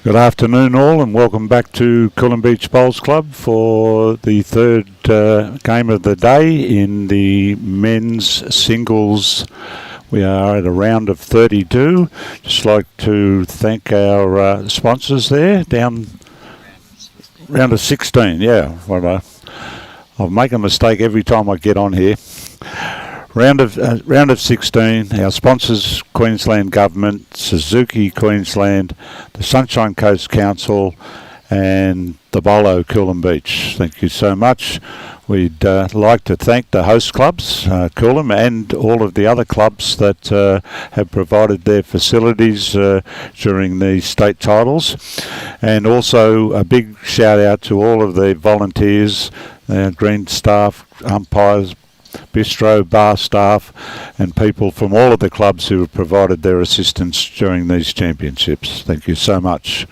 Good afternoon all, and welcome back to Coolum Beach Bowls Club for the third game of the day in the men's singles. We are at a round of 32. Just like to thank our sponsors there. Down round of 16, yeah. Well, I'll make a mistake every time I get on here. Round of 16, our sponsors, Queensland Government, Suzuki Queensland, the Sunshine Coast Council and the Bolo Coolum Beach. Thank you so much. We'd like to thank the host clubs, Coolum, and all of the other clubs that have provided their facilities during the state titles. And also a big shout out to all of the volunteers, green staff, umpires, bistro, bar staff and people from all of the clubs who have provided their assistance during these championships. Thank you so much.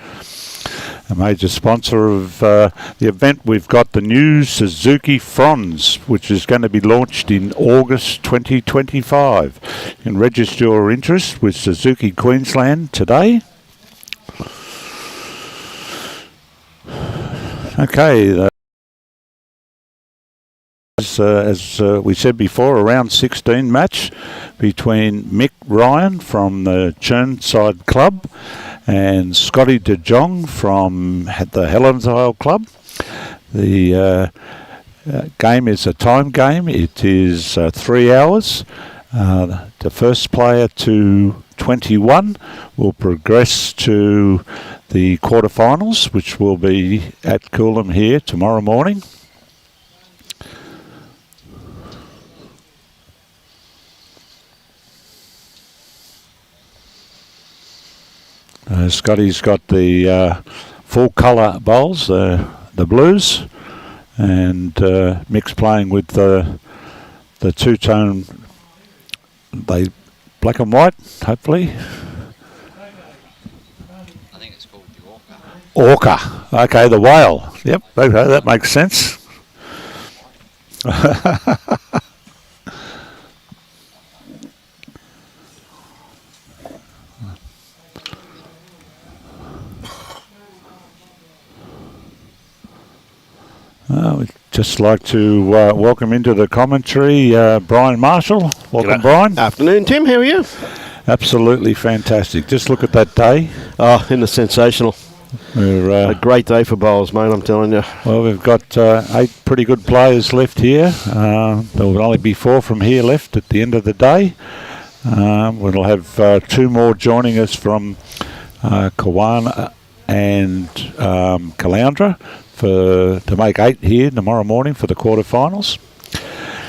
A major sponsor of the event, we've got the new Suzuki Fronz, which is going to be launched in August 2025. You can register your interest with Suzuki Queensland today. Okay. As we said before, a round 16 match between Mick Ryan from the Chermside club and Scott DeJongh from the Helensvale club. The game is a time game. It is 3 hours. The first player to 21 will progress to the quarterfinals, which will be at Coolum here tomorrow morning. Scotty's got the full colour bowls, the blues, and Mick's playing with the two-tone, black and white, hopefully. I think it's called the orca. Orca, okay, the whale. Yep, okay, that makes sense. We'd just like to welcome into the commentary Brian Marshall. Welcome, Brian. Afternoon, Tim. How are you? Absolutely fantastic. Just look at that day. Oh, isn't it sensational? A great day for bowls, mate, I'm telling you. Well, we've got 8 pretty good players left here. There will only be 4 from here left at the end of the day. We'll have 2 more joining us from Kawana and Caloundra to make 8 here tomorrow morning for the quarterfinals.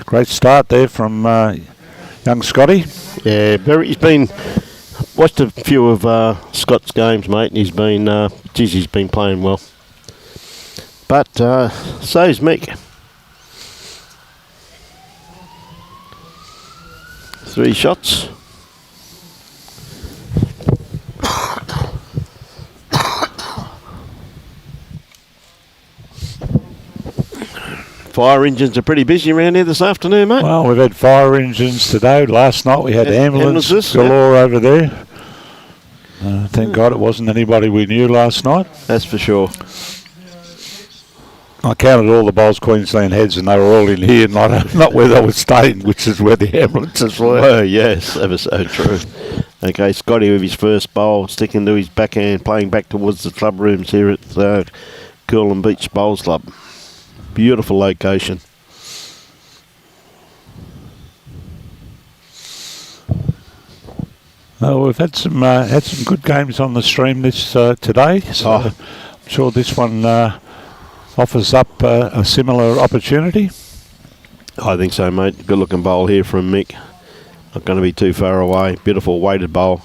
Great start there from young Scotty. Yeah, he's been watched a few of Scott's games, mate, and he's been playing well. But so's Mick. 3 shots. Fire engines are pretty busy around here this afternoon, mate. Well, we've had fire engines today. Last night we had ambulances galore over there. Thank God it wasn't anybody we knew last night. That's for sure. I counted all the Bowls Queensland heads and they were all in here, not where they were staying, which is where the ambulances were. Oh, yes, ever so true. Okay, Scotty with his first bowl, sticking to his backhand, playing back towards the club rooms here at Coolum Beach Bowls Club. Beautiful location. Well, we've had some good games on the stream this today, so I'm sure this one offers up a similar opportunity. I think so, mate. Good looking bowl here from Mick. Not going to be too far away. Beautiful weighted bowl.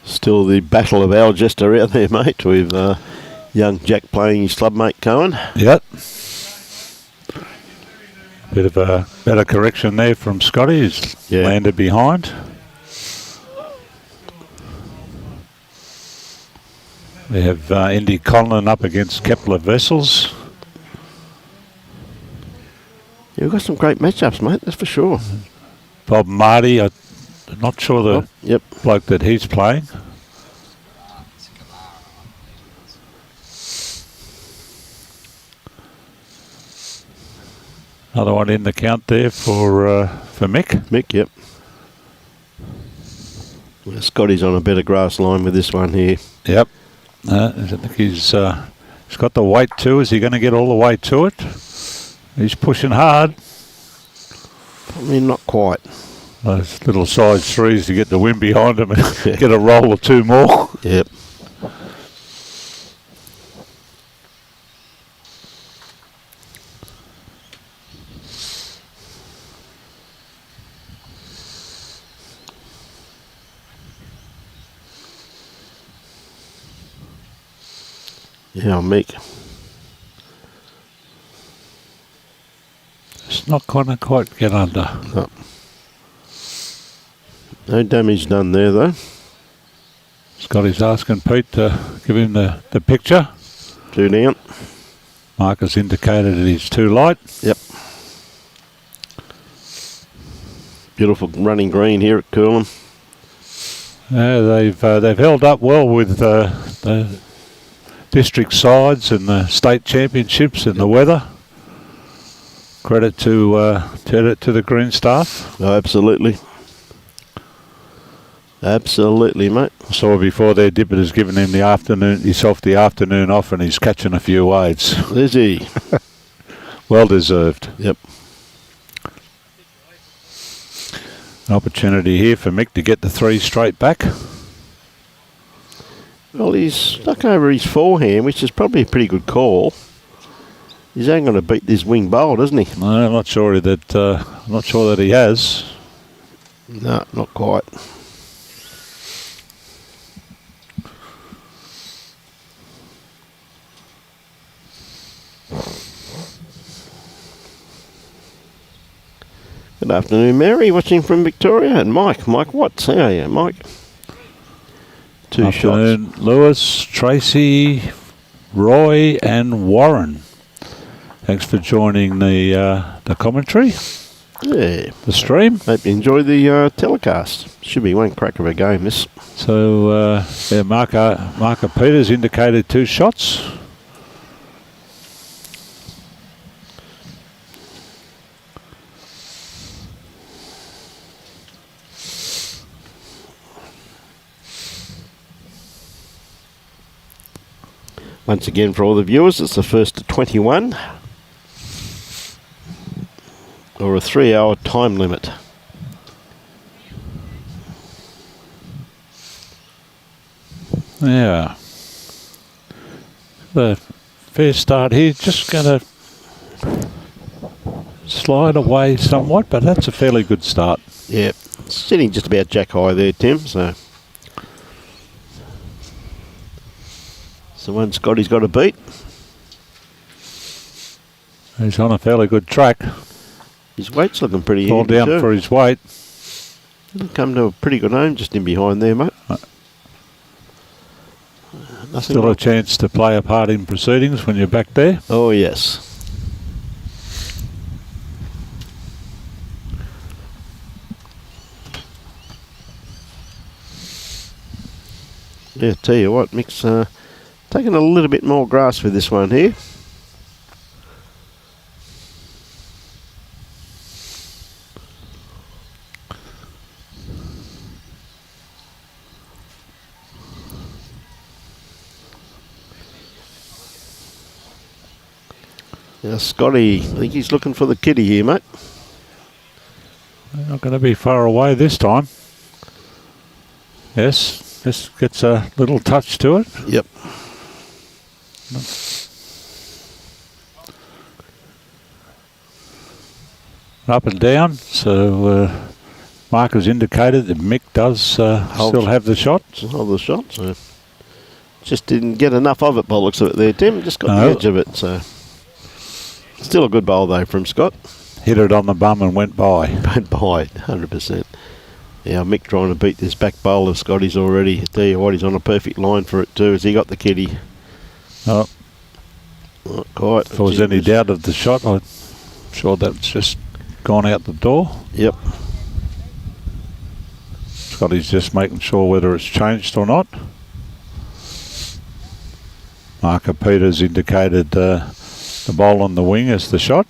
Still the battle of Algester out there, mate, with young Jack playing his clubmate Cohen. Yep. Bit of a better correction there from Scotty. He's landed behind. We have Indy Conlon up against Kepler Vessels. Yeah, we've got some great matchups, mate, that's for sure. Bob Marty, I'm not sure the Yep. bloke that he's playing. Another one in the count there for Mick. Mick, yep. Well, Scotty's on a better grass line with this one here. Yep. I think he's got the weight too. Is he going to get all the way to it? He's pushing hard. I mean, not quite. Those little size threes to get the wind behind him and get a roll or two more. Yep. Yeah, Mick. It's not going to quite get under. No. No damage done there, though. Scotty's asking Pete to give him the picture. 2 down. Mark has indicated that he's too light. Yep. Beautiful running green here at Coolum. They've held up well with the district sides and the state championships and the weather. Credit to the green staff. Oh, absolutely. Absolutely, mate. I saw before there Dippet has given him the afternoon off and he's catching a few waves. Is he? Well deserved. Yep. An opportunity here for Mick to get the 3 straight back. Well, he's stuck over his forehand, which is probably a pretty good call. He's only going to beat this wing bowl, doesn't he? No, I'm not sure that he has. No, not quite. Good afternoon, Mary, watching from Victoria, and Mike Watts. How are you, Mike? 2 Afternoon, shots. Lewis, Tracy, Roy, and Warren. Thanks for joining the commentary. Yeah. The stream. Hope you enjoy the telecast. Should be one crack of a game, this. So, Marker Peters indicated 2 shots. Once again, for all the viewers, it's the first to 21. Or a 3-hour time limit. Yeah. The fair start here. Just going to slide away somewhat, but that's a fairly good start. Yeah. Sitting just about jack high there, Tim, so... So one Scotty's got to beat. He's on a fairly good track. His weight's looking pretty All handy down too. for his weight. He'll come to a pretty good home just in behind there, mate. Nothing Still a like- chance to play a part in proceedings when you're back there. Oh, yes. Yeah, tell you what, Mick's taking a little bit more grass with this one here. Now, Scotty, I think he's looking for the kitty here, mate. They're not going to be far away this time. Yes, this gets a little touch to it. Yep. Up and down, so Mark has indicated that Mick does still have the shot. Hold the shot, so just didn't get enough of it by the looks of it there, Tim. Just got the edge of it, so still a good bowl though from Scott. Hit it on the bum and went by. Went by, 100%. Yeah, Mick trying to beat this back bowl of Scotty's already. I tell you what, he's on a perfect line for it too. Has he got the kitty? Oh, Not quite. if there was any doubt of the shot, Sure that's just gone out the door. Yep. Scotty's just making sure whether it's changed or not. Marker Peters indicated the bowl on the wing as the shot.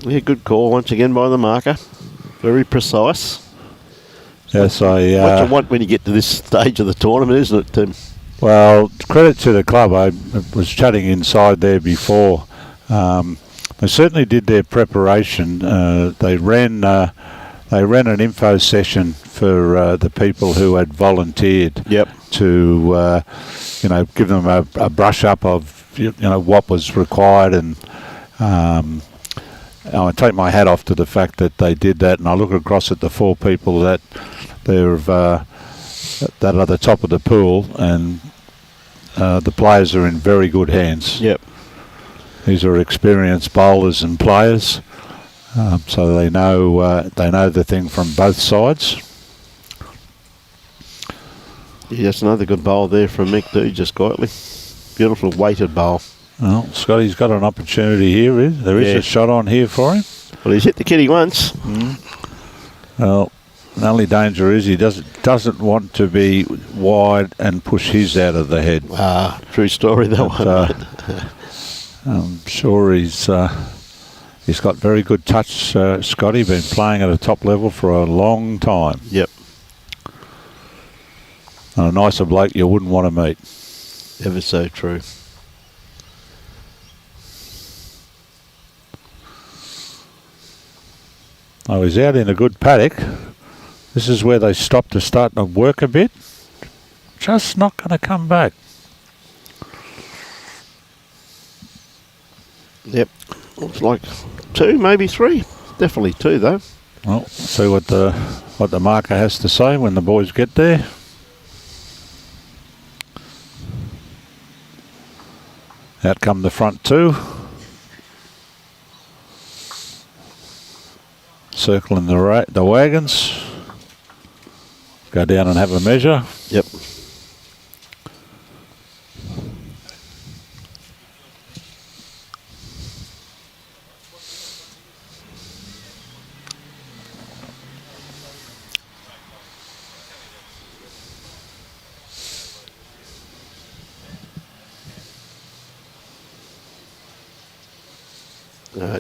Yeah, good call once again by the marker. Very precise. Yes, what you want when you get to this stage of the tournament, isn't it, Tim? Well, credit to the club. I was chatting inside there before. They certainly did their preparation. They ran an info session for the people who had volunteered. Yep. To give them a brush up of what was required, and I take my hat off to the fact that they did that. And I look across at the four people that that are the top of the pool, and the players are in very good hands. Yep. These are experienced bowlers and players, so they know the thing from both sides. Yeah, that's another good bowl there from Mick too, just quietly. Beautiful weighted bowl. Well, Scotty's got an opportunity here. There is a shot on here for him. Well, he's hit the kitty once. Well, the only danger is he doesn't want to be wide and push his out of the head. True story, that one. I'm sure he's got very good touch, Scotty. Been playing at a top level for a long time. Yep. And a nicer bloke you wouldn't want to meet. Ever so true. Oh, he's out in a good paddock. This is where they stopped to start to work a bit. Just not going to come back. Yep. Looks like 2, maybe 3. Definitely 2 though. Well, see what the marker has to say when the boys get there. Out come the front 2. Circling the wagons. Go down and have a measure. Yep.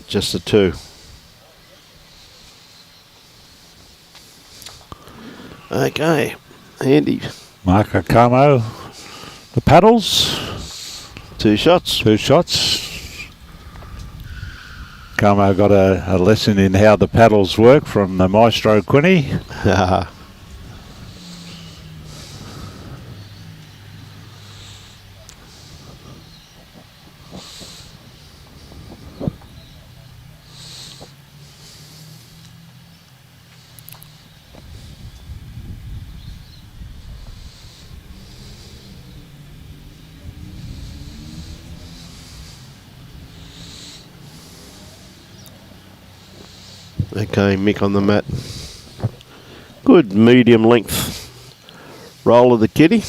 Just a 2. Okay, Andy. Marker Camo. The paddles. 2 shots. 2 shots. Camo got a lesson in how the paddles work from the maestro Quinny. Okay, Mick on the mat. Good medium length roll of the kitty.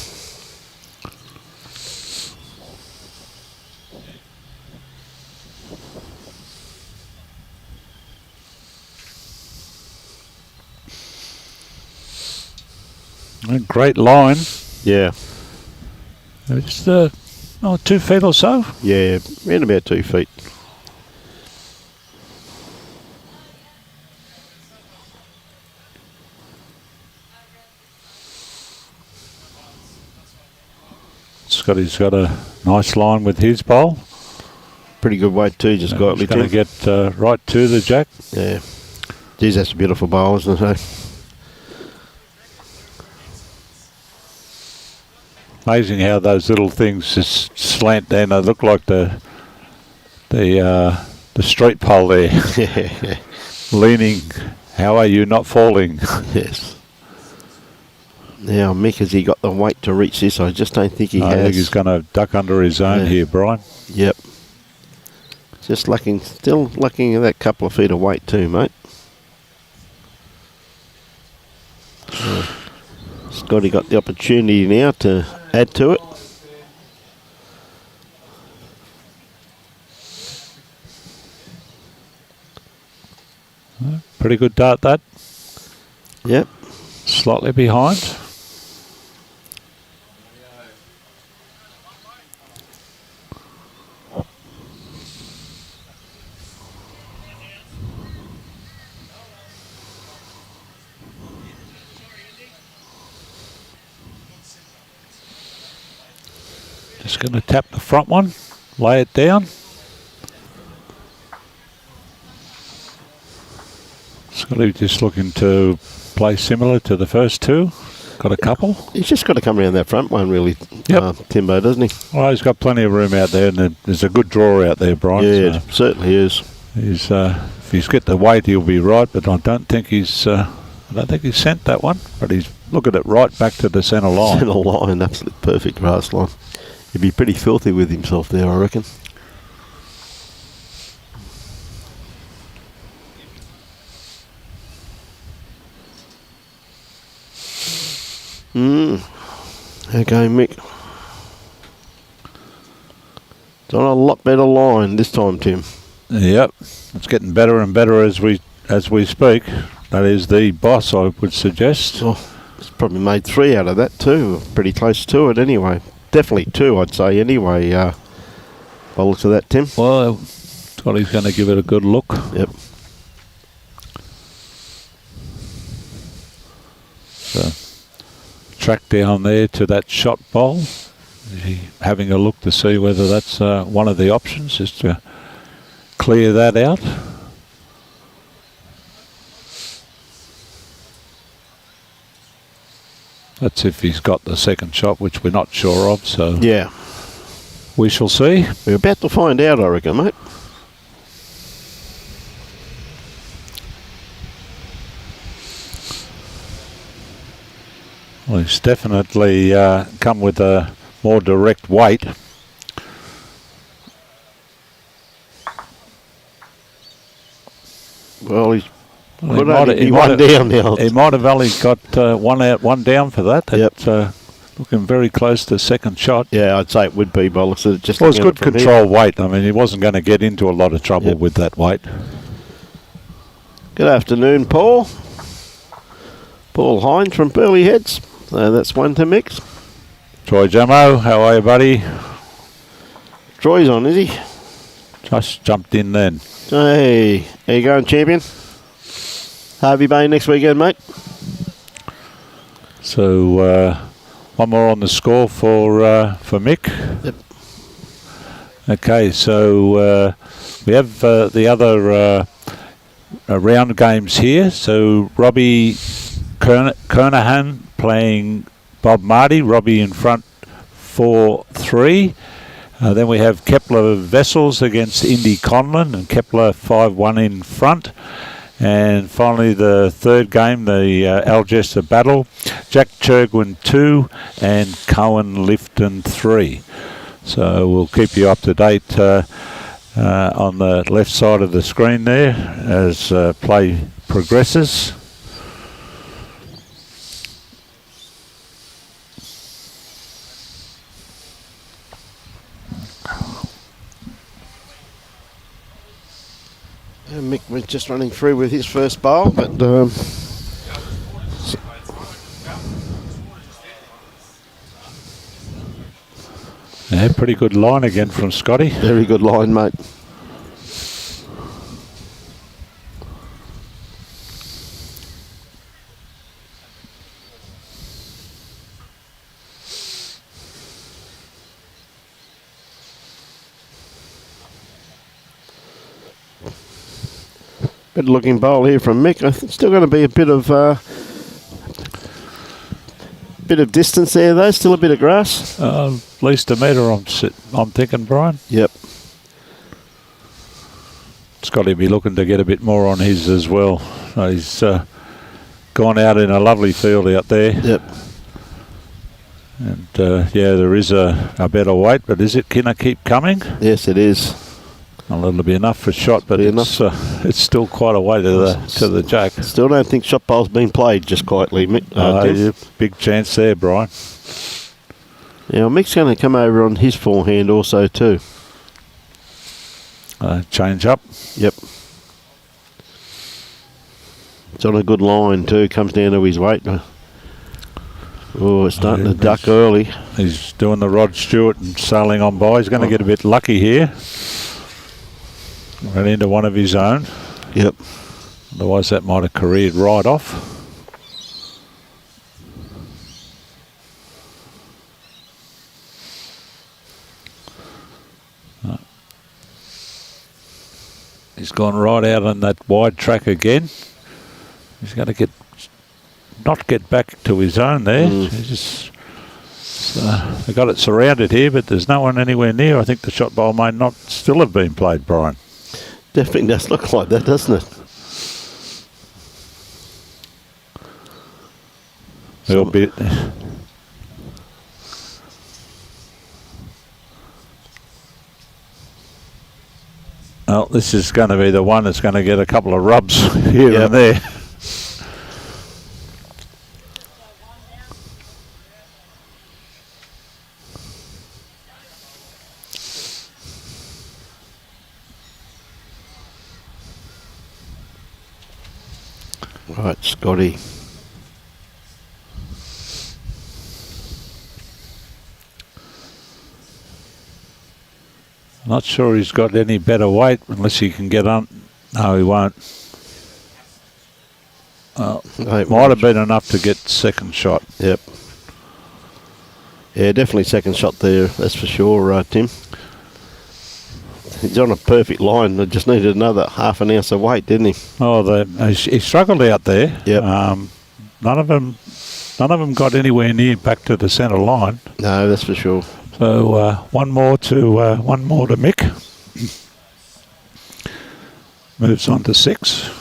A great line. Yeah. Just 2 feet or so. Yeah, around about 2 feet. Scotty's got a nice line with his bowl. Pretty good weight too, just got me. He's going to get right to the jack. Yeah. Geez, that's a beautiful bowl, isn't it? Amazing how those little things just slant down. They look like the street pole there. Yeah. Leaning. How are you not falling? Yes. Now, Mick, has he got the weight to reach this? I just don't think he has. I think he's going to duck under his own here, Brian. Yep. Just still lacking that couple of feet of weight too, mate. Scotty got the opportunity now to add to it. Pretty good dart, that. Yep. Slightly behind. Just going to tap the front one, lay it down. Scotty just looking to play similar to the first two. Got a couple. He's just got to come around that front one, really, Yep. Timbo, doesn't he? Well, he's got plenty of room out there, and there's a good draw out there, Brian. Yeah, So it certainly is. he's, if he's got the weight, he'll be right. But I don't think he's sent that one. But he's looking at right back to the centre line. Centre line, absolute perfect grass line. He'd be pretty filthy with himself there, I reckon. Okay, Mick. It's on a lot better line this time, Tim. Yep, it's getting better and better as we speak. That is the boss, I would suggest. Oh, it's probably made 3 out of that too. Pretty close to it anyway. Definitely 2, I'd say anyway. By the looks of that, Tim. Well, Scotty's going to give it a good look. Yep. So, track down there to that shot bowl. Having a look to see whether that's one of the options, is to clear that out. That's if he's got the second shot, which we're not sure of, so Yeah. we shall see. We're about to find out, I reckon, mate. Well, he's definitely come with a more direct weight. Well, he's He put might only have- one down now. He might have only got one out, one down for that. Yep. It's looking very close to second shot. Yeah, I'd say it would be, by the looks of it. Just Well, it's looking at good it from control weight. I mean, he wasn't going to get into a lot of trouble Yep. with that weight. here. Good afternoon, Paul. Paul Hines from Burley Heads. So that's one to mix. Troy Jamo, how are you, buddy? Troy's on, is he? Just jumped in then. Hey, how you going, champion? Harvey Bay next weekend, mate. So one more on the score for Mick. Yep. Okay, so we have the other round games here. So Robbie Kernahan playing Bob Marty. Robbie in front 4-3. Then we have Kepler Vessels against Indy Conlon, and Kepler 5-1 in front. And finally the third game, the Algester Battle, Jack Churgwin 2 and Cohen Lifton 3. So we'll keep you up to date on the left side of the screen there as play progresses. Mick was just running through with his first bowl, but Yeah, pretty good line again from Scotty. very good line, mate. Good looking bowl here from Mick. I think still going to be a bit of distance there though. Still a bit of grass. At least a metre, I'm thinking, Brian. Yep. Scotty be looking to get a bit more on his as well. He's gone out in a lovely field out there. Yep. And yeah, there is a better weight, but is it going to keep coming? Yes, it is. Well, it'll be enough for shot, but Be it's It's still quite a way to the jack. Still don't think shot bowl's been played just quietly, Mick. Yeah, big chance there, Brian. Yeah, Mick's going to come over on his forehand also too. Change up. Yep. It's on a good line too. Comes down to his weight. Oh, it's starting to duck early. He's doing the Rod Stewart and sailing on by. He's going to get a bit lucky here. Ran into one of his own. Yep. Otherwise that might have careered right off. He's gone right out on that wide track again. He's going to not get back to his own there. They've got it surrounded here, but there's no one anywhere near. I think the shot bowl may not still have been played, Brian. Definitely does look like that, doesn't it? A bit. Well, this is going to be the one that's going to get a couple of rubs here and there. Right, Scotty. Not sure he's got any better weight unless he can get on. No, he won't. Might have been enough to get second shot. Yep. Yeah, definitely second shot there, that's for sure, Tim. He's on a perfect line. They just needed another half an ounce of weight, didn't he? Oh, he struggled out there. Yep. None of them got anywhere near back to the centre line. No, that's for sure. So one more to Mick. Moves on to 6.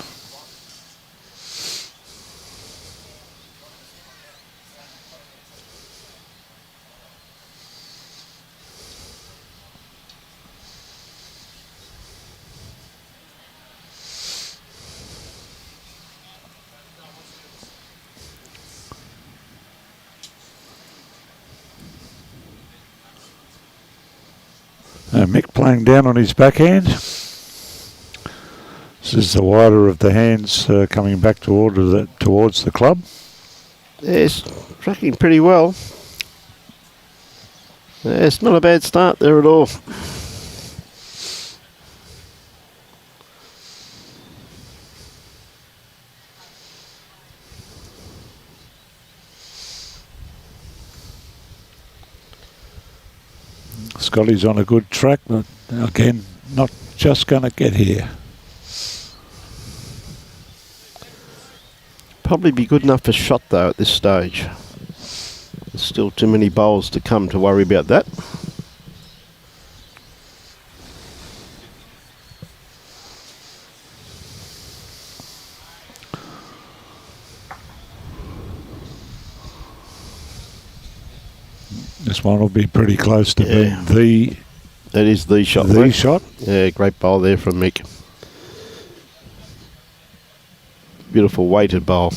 Mick playing down on his backhand. This is the wider of the hands coming back towards the club. Yeah, it's tracking pretty well. Yeah, it's not a bad start there at all. Scotty's on a good track, but again, not just going to get here. Probably be good enough for shot though at this stage. There's still too many bowls to come to worry about that. This one will be pretty close to being the... That is the shot. The shot. Yeah, great bowl there from Mick. Beautiful weighted bowl.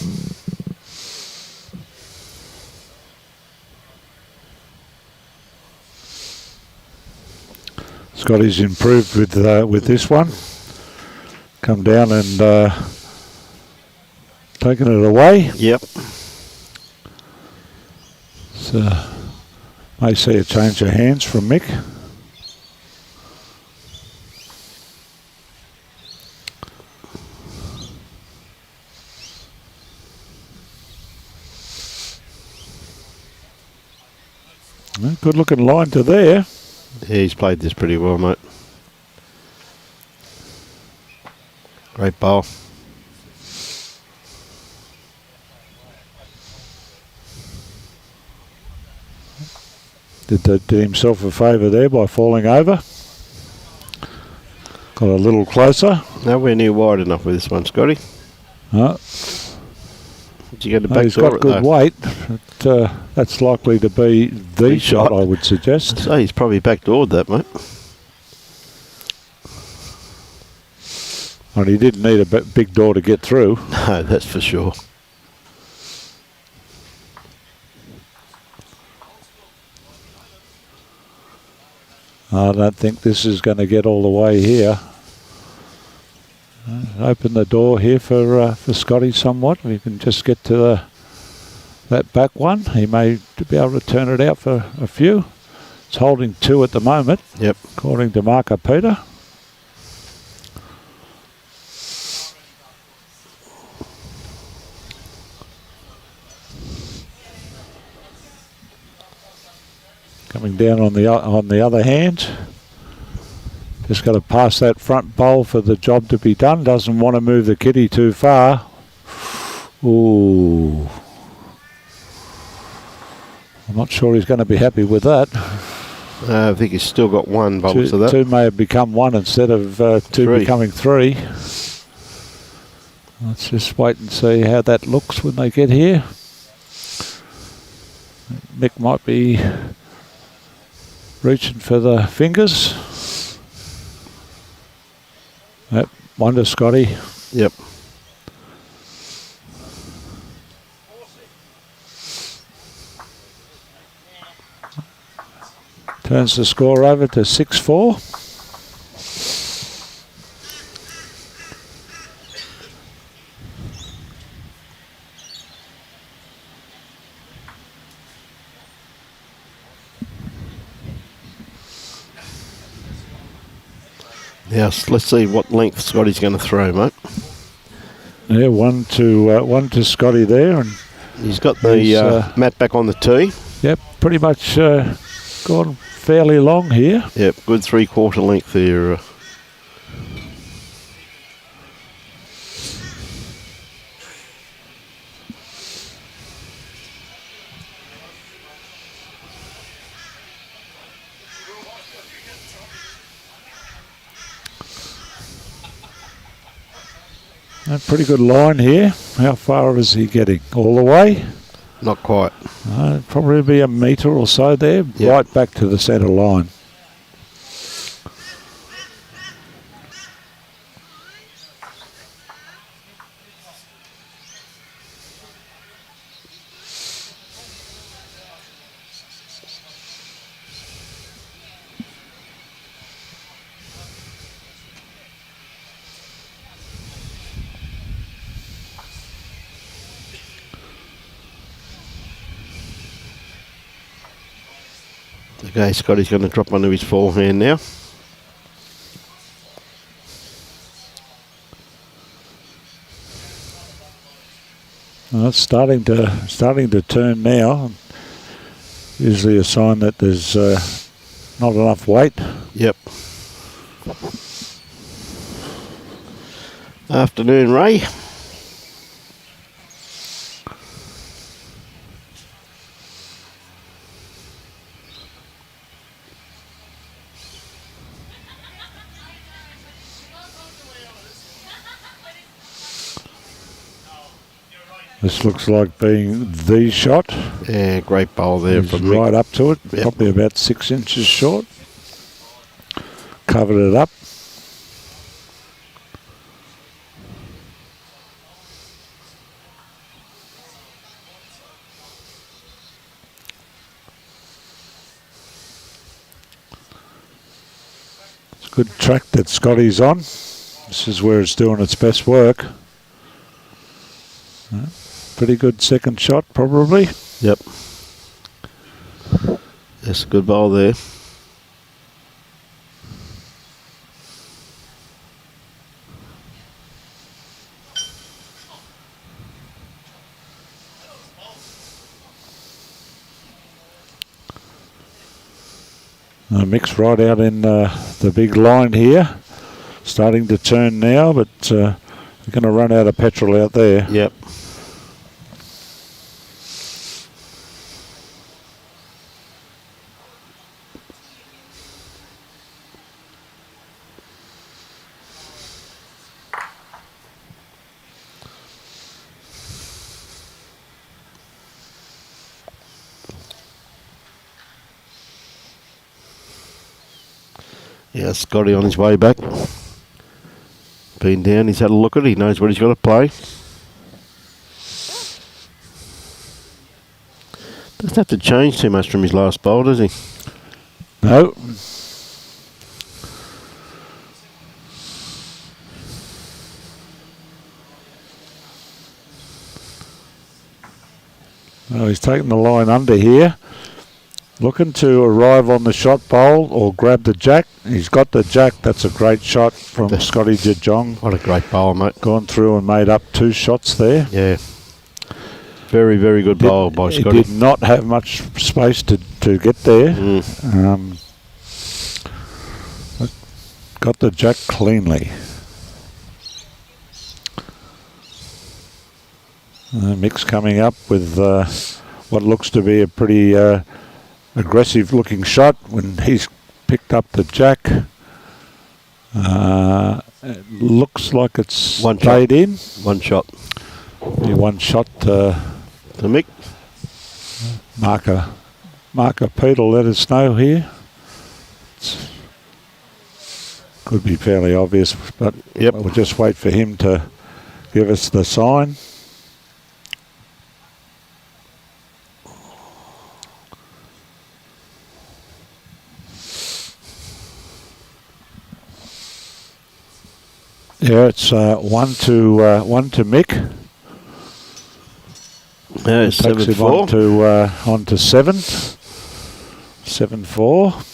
Scotty's improved with this one. Come down and taken it away. Yep. So may see a change of hands from Mick. Good looking line to there. Yeah, he's played this pretty well, mate. Great bowl. Did himself a favour there by falling over. Got a little closer. Nowhere near wide enough with this one, Scotty. Did you get the back he's door got good though? weight. But, that's likely to be the shot, I would suggest. So he's probably backdoored that, mate. Well, he didn't need a big door to get through. No, that's for sure. I don't think this is going to get all the way here. Open the door here for Scotty somewhat. We can just get to that back one. He may be able to turn it out for a few. It's holding 2 at the moment. Yep. According to Marco Peter. Coming down on the other hand. Just got to pass that front bowl for the job to be done. Doesn't want to move the kitty too far. Ooh. I'm not sure he's going to be happy with that. I think he's still got 1 bowl to that. 2 may have become 1 instead of 2 3. becoming 3. Let's just wait and see how that looks when they get here. Mick might be reaching for the fingers. Yep, 1 to Scotty. Yep. Turns the score over to 6-4. Now let's see what length Scotty's going to throw, mate. Yeah, 1 to Scotty there, and he's got the mat back on the tee. Yep, pretty much gone fairly long here. Yep, good 3/4 length there. A pretty good line here. How far is he getting? All the way? Not quite. Probably be a metre or so there, yep. Right back to the centre line. Okay, Scotty's going to drop onto his forehand now. Well, it's starting to turn now. Usually a sign that there's not enough weight. Yep. Afternoon, Ray. This looks like being the shot. Yeah, great bowl there from right Mick. up to it, yep. Probably about 6 inches short. Covered it up. It's a good track that Scotty's on. This is where it's doing its best work. Pretty good second shot, probably. Yep. That's a good ball there. Mick's right out in the big line here. Starting to turn now, but we're going to run out of petrol out there. Yep. Yeah, Scotty on his way back. been down. He's had a look at it. He knows what he's got to play. Doesn't have to change too much from his last bowl, does he? No. Oh, he's taking the line under here. Looking to arrive on the shot bowl or grab the jack. He's got the jack. That's a great shot from Scotty DeJongh. What a great bowl, mate. Gone through and made up 2 shots there. Yeah. Very, very good bowl by Scotty. He did not have much space to get there. Got the jack cleanly. Mick's coming up with what looks to be a pretty aggressive looking shot when he's picked up the jack. It looks like it's played in. One shot. One shot to Mick. Marker Pete will let us know here. Could be fairly obvious, but we'll just wait for him to give us the sign. Yeah, it's 1 to Mick. Yeah, takes him 7-4. on to 7. 7-4.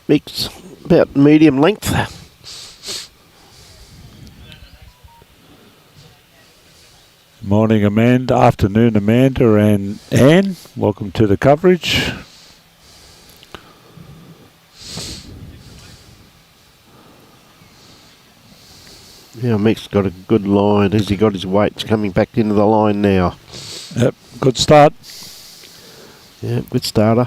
Mick's about medium length. Morning, Amanda. Afternoon, Amanda and Anne. Welcome to the coverage. Yeah, Mick's got a good line. Has he got his weights coming back into the line now? Yep, good start. Yeah, good starter.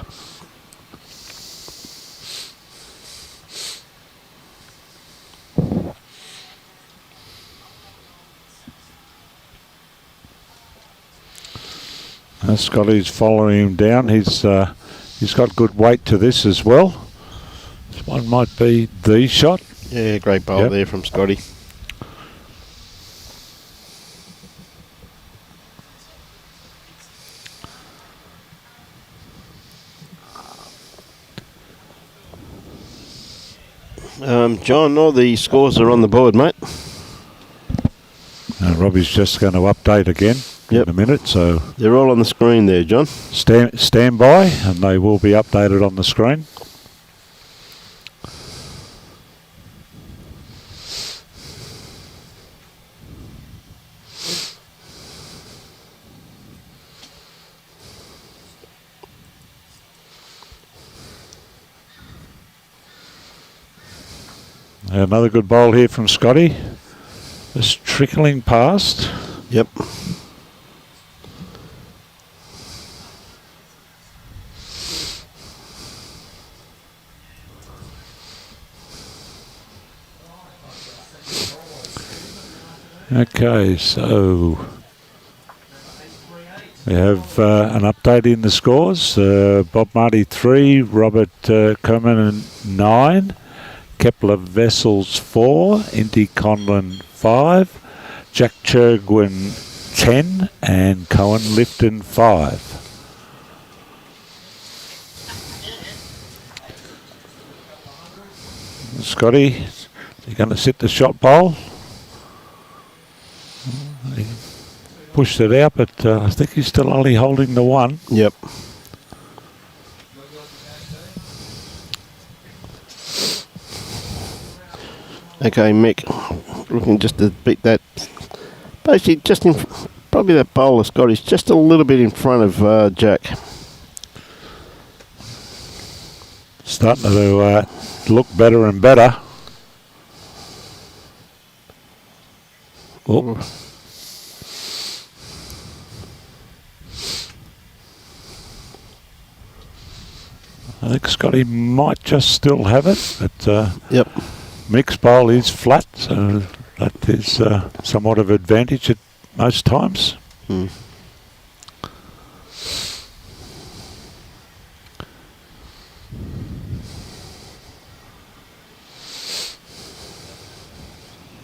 Scotty's following him down. He's got good weight to this as well. This one might be the shot. Yeah, great bowl there from Scotty. John, all the scores are on the board, mate. Robbie's just going to update again in a minute, so they're all on the screen there, John. Stand by, and they will be updated on the screen. Another good bowl here from Scotty. Just trickling past. Yep. Okay, so we have an update in the scores. Bob Marty 3, Robert Kerman 9, Kepler Vessels 4, Inti Conlon 5, Jack Chergwin 10, and Cohen Lifton 5. Scotty, you're going to sit the shot bowl. He pushed it out, but I think he's still only holding the 1. Yep. Okay, Mick, looking just to beat that. Basically, just in probably that bowl of Scotty's just a little bit in front of Jack. Starting to look better and better. Oh. I think Scotty might just still have it, but Yep. Mick's bowl is flat, so that is somewhat of an advantage at most times. Mm.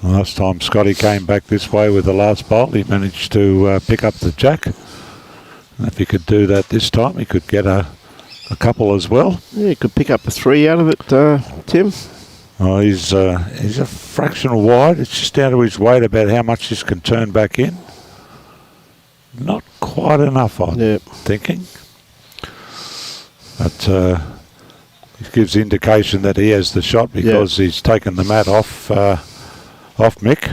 Last time Scotty came back this way with the last bowl, he managed to pick up the jack. And if he could do that this time, he could get a couple as well. Yeah, you could pick up a 3 out of it, Tim. Oh, he's a fractional wide. It's just down to his weight about how much this can turn back in. Not quite enough, I'm thinking. But it gives indication that he has the shot because he's taken the mat off Mick.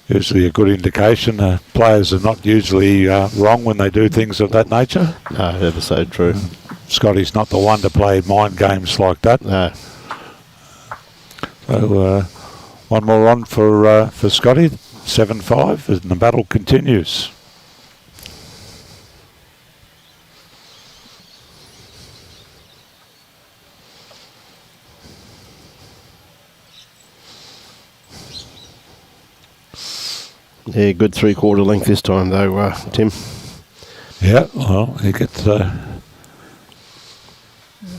Usually a good indication. Players are not usually wrong when they do things of that nature. No, ever so true. Scotty's not the one to play mind games like that. No. So one more on for Scotty, 7-5, and the battle continues. Yeah, good 3/4 length this time though, Tim. Yeah, well, he gets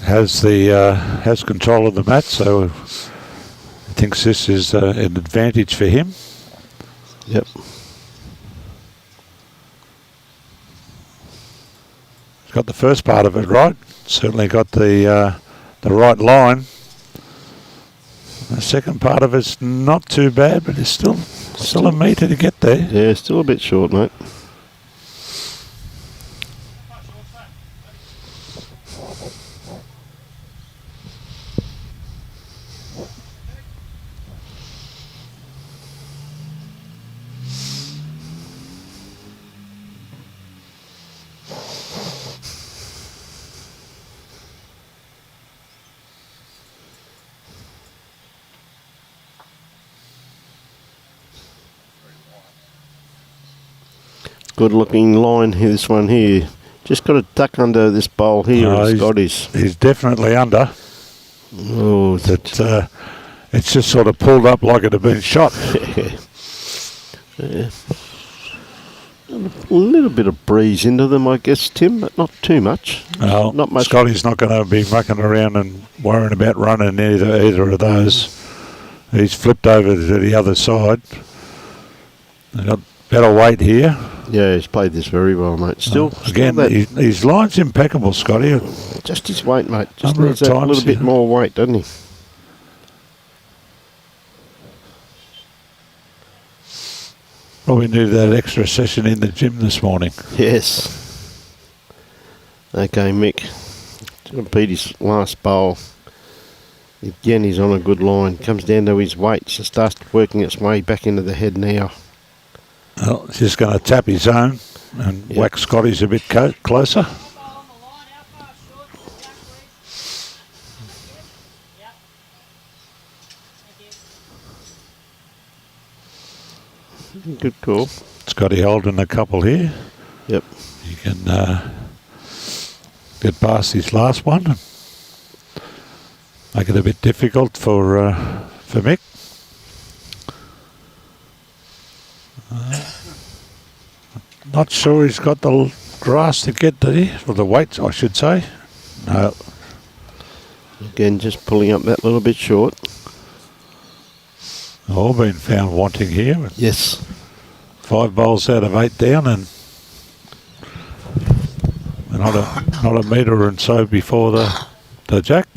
has control of the mat, so he thinks this is an advantage for him. Yep. He's got the first part of it right. Certainly got the right line. The second part of it's not too bad, but it's still a metre to get there. Yeah, still a bit short, mate. Good looking line here, this one here. Just got to duck under this bowl here of Scotty's. He's definitely under. Oh, it's just sort of pulled up like it had been shot. Yeah. A little bit of breeze into them, I guess, Tim, but not too much. Well, not much. Scotty's not going to be mucking around and worrying about running either of those. He's flipped over to the other side. They've got better weight here. Yeah, he's played this very well, mate. Still again, his line's impeccable, Scotty. Just his weight, mate. Just Number needs of a times, little bit more weight, doesn't he? Probably needed that extra session in the gym this morning. Yes. Okay, Mick. Beat his last bowl. Again, he's on a good line. Comes down to his weight. So starts working its way back into the head now. Well, it's just going to tap his own and whack Scotty's a bit closer. Good call. Scotty holding a couple here. Yep. He can get past his last one. Make it a bit difficult for Mick. Not sure he's got the grass to get there, or the weights, I should say. No. Again, just pulling up that little bit short. All been found wanting here. Yes. 5 bowls out of 8 down, and not a metre and so before the jack.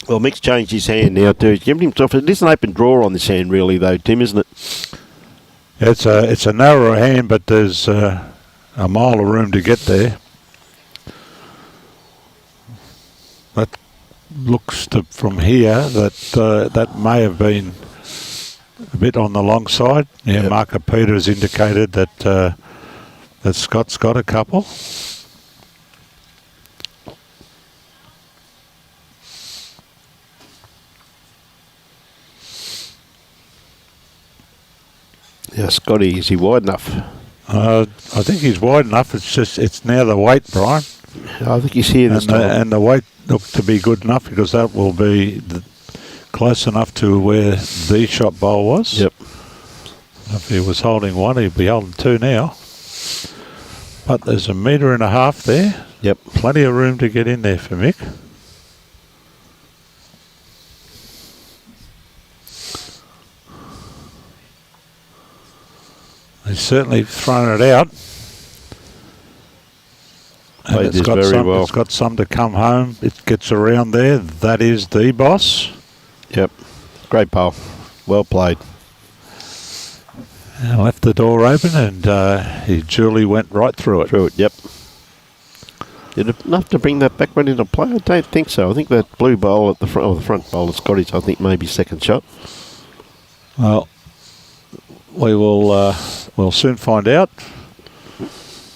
Well, Mick's changed his hand now too. He's given himself. It is an open draw on this hand, really, though, Tim, isn't it? It's a narrower hand, but there's a mile of room to get there. That looks from here that may have been a bit on the long side. Yeah, yep. Marker Peter has indicated that Scott's got a couple. Yeah, Scotty, is he wide enough? I think he's wide enough. It's now the weight, Brian. I think he's here this time. And the weight looked to be good enough because that will be close enough to where the shot bowl was. Yep. If he was holding one, he'd be holding two now. But there's 1.5 meters there. Yep. Plenty of room to get in there for Mick. He's certainly thrown it out. And Played this very well. It's got some to come home. It gets around there. That is the boss. Yep. Great pole. Well played. And left the door open and he duly went right through it. Through it, yep. Did enough to bring that back one into play? I don't think so. I think that blue bowl at the front, or the front bowl at Scotty's, I think maybe second shot. Well, we will we'll soon find out.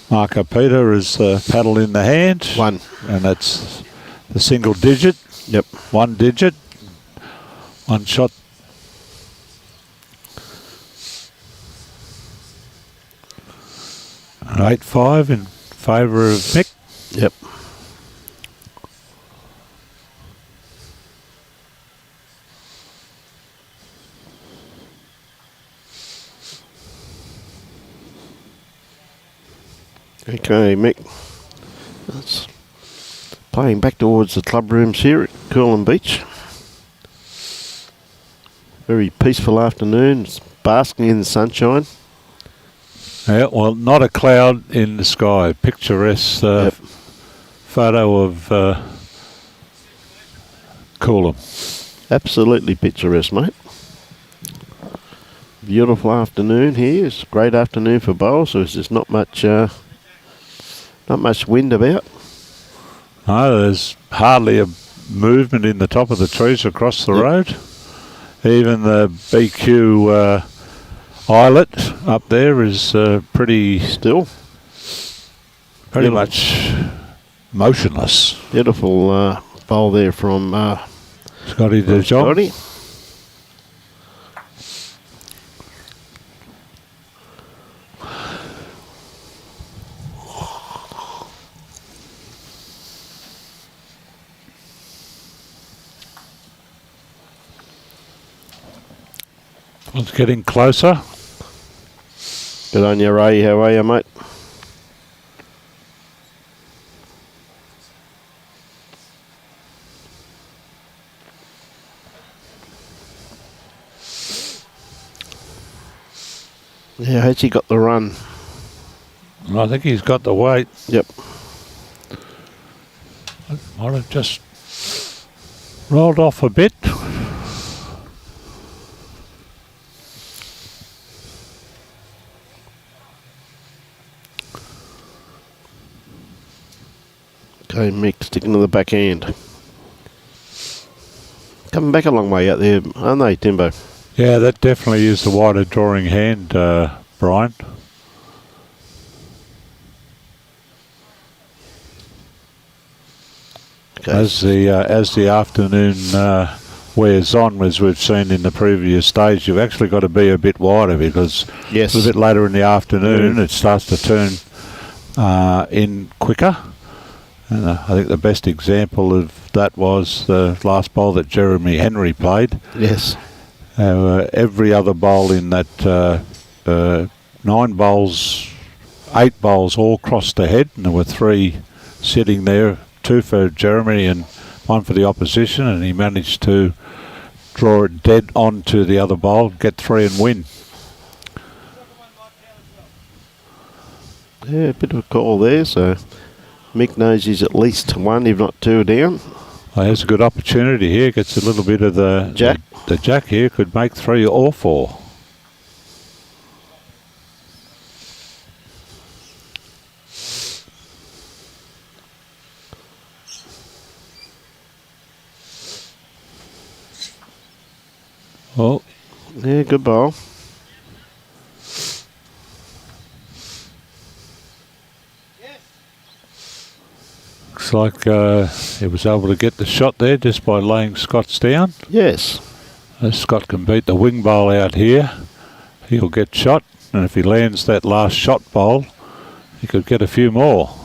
Marco Peter is paddle in the hand. One. And that's the single digit. Yep. One digit. One shot. An 8-5 in favour of Mick. Yep. Okay, Mick. That's playing back towards the club rooms here at Coolum Beach. Very peaceful afternoon. It's basking in the sunshine. Yeah, well, not a cloud in the sky. Picturesque photo of Coolum. Absolutely picturesque, mate. Beautiful afternoon here. It's a great afternoon for bowls. So there's not much wind about. No, there's hardly a movement in the top of the trees across the road. Even the BQ islet up there is pretty much motionless. Beautiful bowl there from Scotty DeJongh. Scotty. It's getting closer. Good on you, Ray. How are you, mate? Yeah, has he got the run? I think he's got the weight. Yep. Might have just rolled off a bit. Okay, Mick sticking to the back end. Coming back a long way out there, aren't they, Timbo? Yeah, that definitely is the wider drawing hand, Brian. Okay. As the afternoon wears on, as we've seen in the previous stage, you've actually got to be a bit wider because Yes. a bit later in the afternoon it starts to turn in quicker. And I think the best example of that was the last bowl that Jeremy Henry played. Yes. Every other bowl in that 9 bowls, 8 bowls all crossed the head, and there were 3 sitting there, 2 for Jeremy and 1 for the opposition, and he managed to draw it dead onto the other bowl, get 3 and win. Yeah, a bit of a call there, so Mick knows he's at least 1, if not 2 down. Well, there's a good opportunity here, gets a little bit of the jack. The jack here could make 3 or 4. Oh, yeah, good ball. looks like he was able to get the shot there just by laying Scott's down. Yes. Scott can beat the wing bowl out here. he'll get shot, and if he lands that last shot bowl, he could get a few more.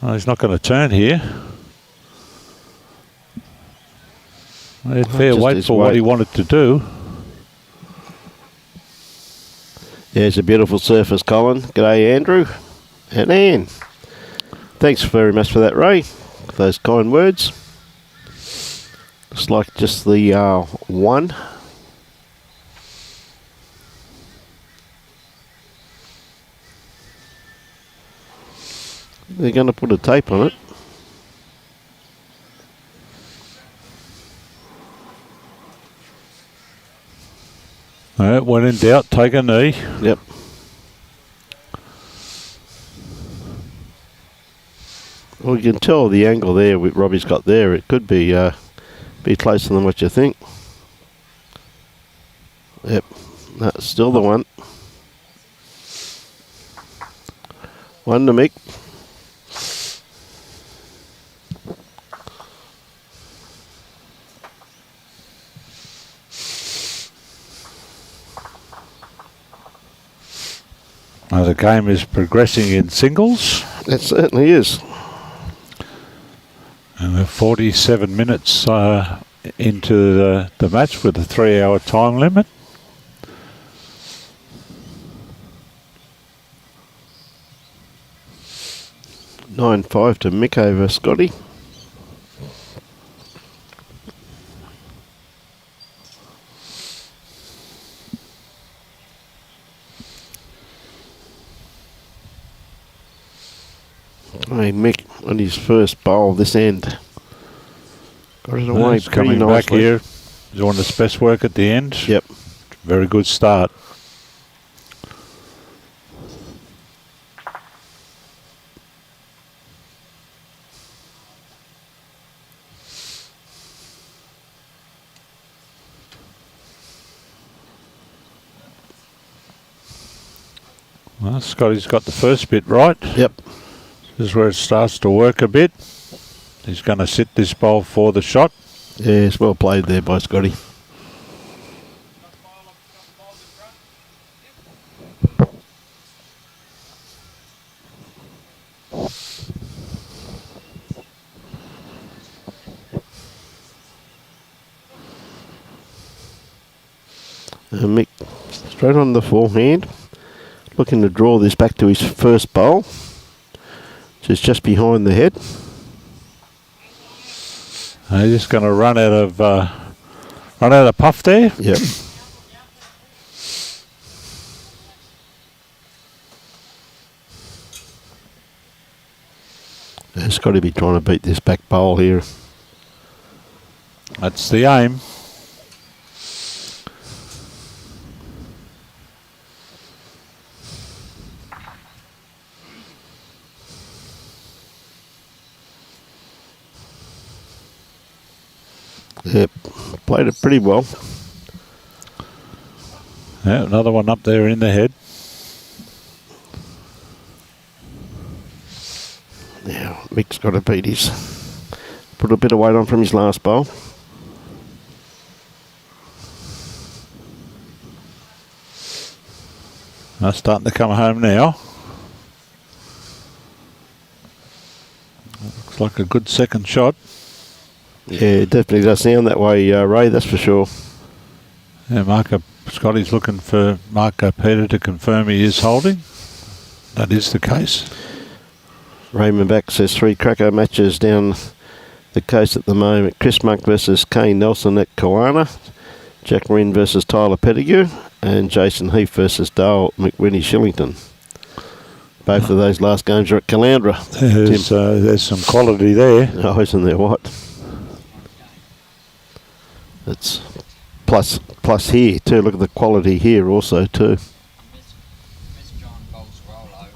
Well, he's not going to turn here. Fair wait for what he wanted to do. Yeah, it's a beautiful surface, Colin. G'day, Andrew and Anne. Thanks very much for that, Ray, for those kind words. Looks like just the one. They're going to put a tape on it. All right, when in doubt, take a knee. Yep. Well, you can tell the angle there with Robbie's got there. It could be closer than what you think. Yep, that's still the one. One to Mick. Now the game is progressing in singles. It certainly is. And we're 47 minutes into the match with a 3-hour time limit. (9-5) to Mick over Scotty. Hey, Mick on his first bowl this end. Got it away He's pretty coming nicely. back here. He's doing his best work at the end. Yep. Very good start. Well, Scotty's got the first bit right. Yep. This is where it starts to work a bit. He's going to sit this bowl for the shot. Yeah, it's well played there by Scotty. Mick straight on the forehand, looking to draw this back to his first bowl, which is just behind the head. He's just going to run out of puff there. Yep. He's got to be trying to beat this back bowl here. That's the aim. Yep, played it pretty well. Yeah, another one up there in the head. Now, Mick's got to beat his. Put a bit of weight on from his last bowl. That's starting to come home now. Looks like a good second shot. Yeah, it definitely does sound that way, Ray, that's for sure. Yeah, Scotty's looking for Marco Peter to confirm he is holding. That is the case. Raymond Back says 3 cracker matches down the coast at the moment. Chris Monk versus Kane Nelson at Koana. Jack Wynn versus Tyler Pettigrew. And Jason Heath versus Dale McWhinney Shillington. Both of those last games are at Caloundra. There's some quality there. Oh, isn't there what? It's plus here too. Look at the quality here also too. Miss John bowls Rolo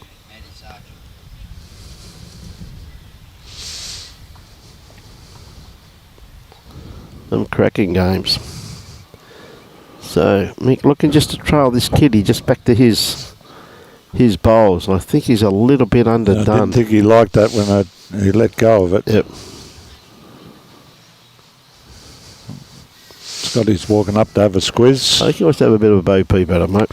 and Eddie Sargent. Some cracking games. So Mick looking just to trail this kiddie just back to his bowls. I think he's a little bit underdone. I didn't think he liked that when he let go of it. Yep. Scotty's walking up to have a squiz. I think he wants to have a bit of a bow peep at it, mate.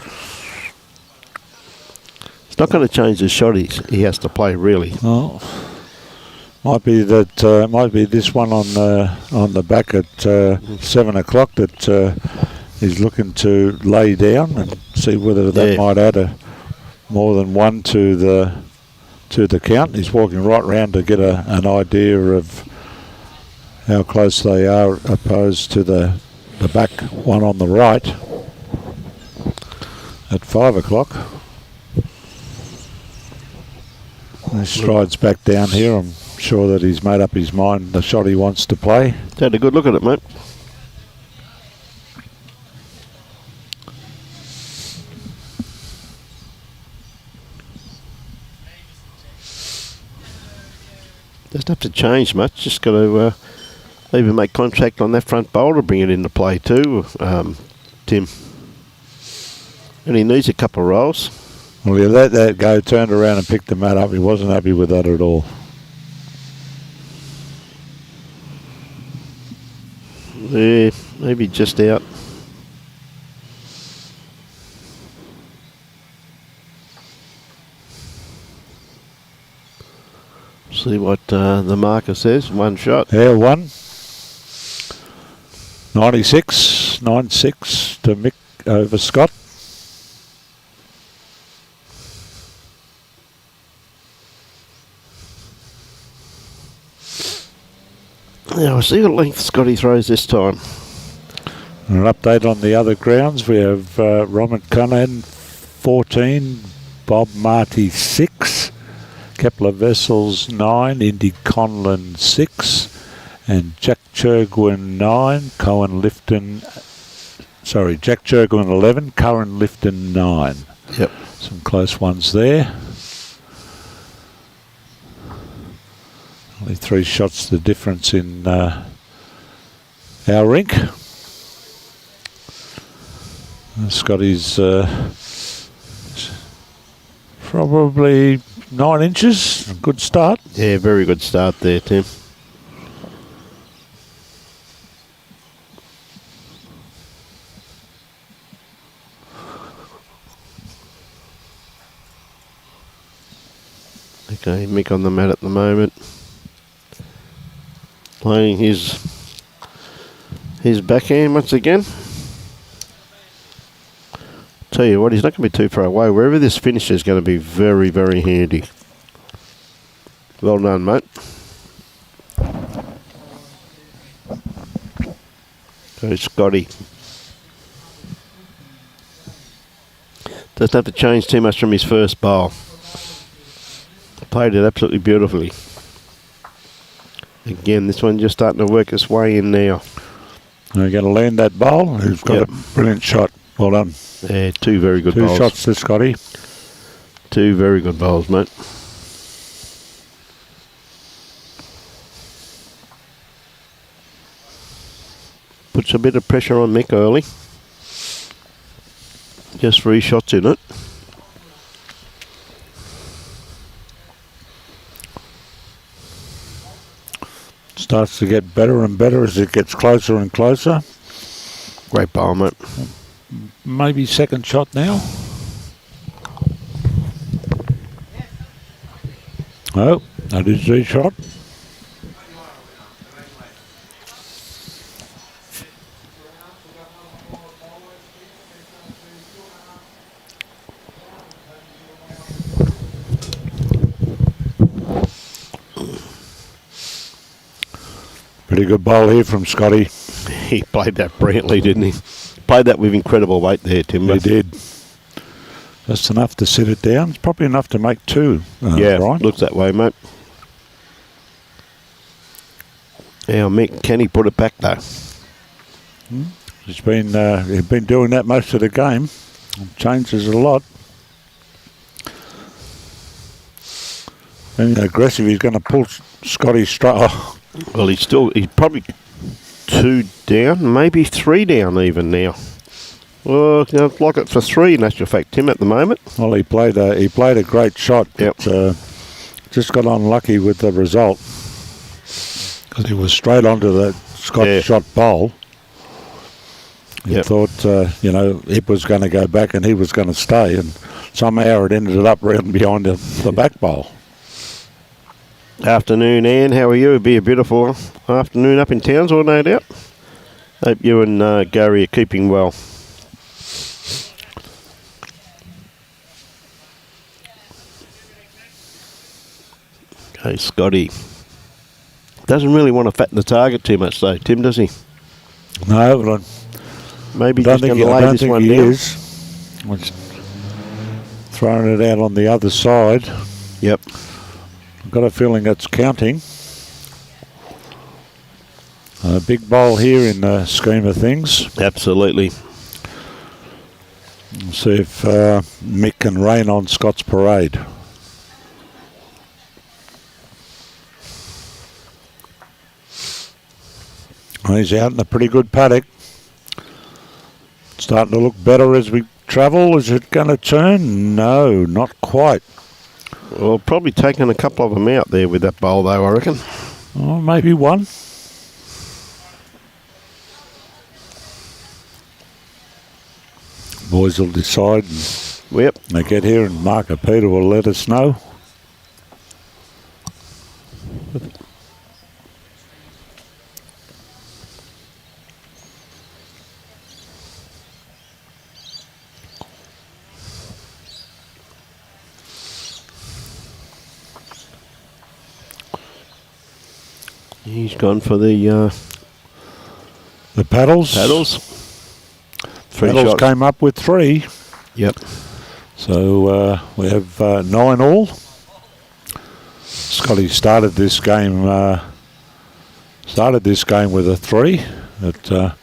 It's not going to change his shot. He has to play, really. Oh, might be that. Might be this one on the back at 7 o'clock that he's looking to lay down and see whether that might add more than one to the count. He's walking right round to get an idea of how close they are opposed to the back one on the right at 5 o'clock. He strides back down here. I'm sure that he's made up his mind the shot he wants to play. Had a good look at it, mate. Doesn't have to change much. Just got to even make contact on that front bowl to bring it into play too, Tim. And he needs a couple of rolls. Well, he let that go, turned around and picked the mat up. He wasn't happy with that at all. Yeah, maybe just out. See what the marker says. One shot. Yeah, one. 96 to Mick over Scott. Now we'll see what length Scotty throws this time. An update on the other grounds. We have Roman Cunnan 14, Bob Marty 6, Kepler Vessels 9, Indy Conlon 6, and Jack Chergwin 9, Jack Chergwin 11, Curran Lifton 9. Yep. Some close ones there. Only 3 shots the difference in our rink. Scotty's probably 9 inches. A good start. Yeah, very good start there, Tim. Okay, Mick on the mat at the moment. Playing his backhand once again. Tell you what, he's not going to be too far away. Wherever this finishes is going to be very, very handy. Well done, mate. So Scotty. Doesn't have to change too much from his first bowl. Played it absolutely beautifully. Again, this one just starting to work its way in now. We're going to land that bowl. He's got a brilliant shot. Well done. Yeah, 2 very good bowls. 2 shots to Scotty. 2 very good bowls, mate. Puts a bit of pressure on Mick early. Just 3 shots in it. Starts to get better and better as it gets closer and closer. Great bowl, mate. Maybe second shot now. Oh, that is the shot. Pretty good bowl here from Scotty. He played that brilliantly, didn't he? Played that with incredible weight there, Tim. He did. Just enough to sit it down. It's probably enough to make 2. Yeah, Brian. looks that way, mate. Now, Mick, can he put it back, though? He's been doing that most of the game. Changes a lot. And aggressive, he's going to pull Scotty straight. Oh. Well, he's probably 2 down, maybe 3 down even now. Well, you know, like it for 3 in actual fact, Tim, at the moment. Well, he played a great shot, but just got unlucky with the result because he was straight onto the Scott shot bowl. He Yep. thought, it was going to go back and he was going to stay, and somehow it ended up round behind the back bowl. Afternoon, Anne. How are you? It'll be a beautiful afternoon up in Townsville, no doubt. Hope you and Gary are keeping well. Okay, Scotty. Doesn't really want to fatten the target too much, though, Tim, does he? No, but Maybe I don't just going think, to I lay don't this think one he down. is. Just throwing it out on the other side. Yep. I've got a feeling it's counting. A big bowl here in the scheme of things. Absolutely. We'll see if Mick can rain on Scott's parade. He's out in a pretty good paddock. Starting to look better as we travel. Is it going to turn? No, not quite. Well, probably taking a couple of them out there with that bowl, though, I reckon. Oh, maybe one. Boys will decide. Yep. They get here and Mark or Peter will let us know. He's gone for the paddles. paddles. Three Paddles shots. came up with 3. Yep. So we have 9 all. Scotty started this game with a 3, but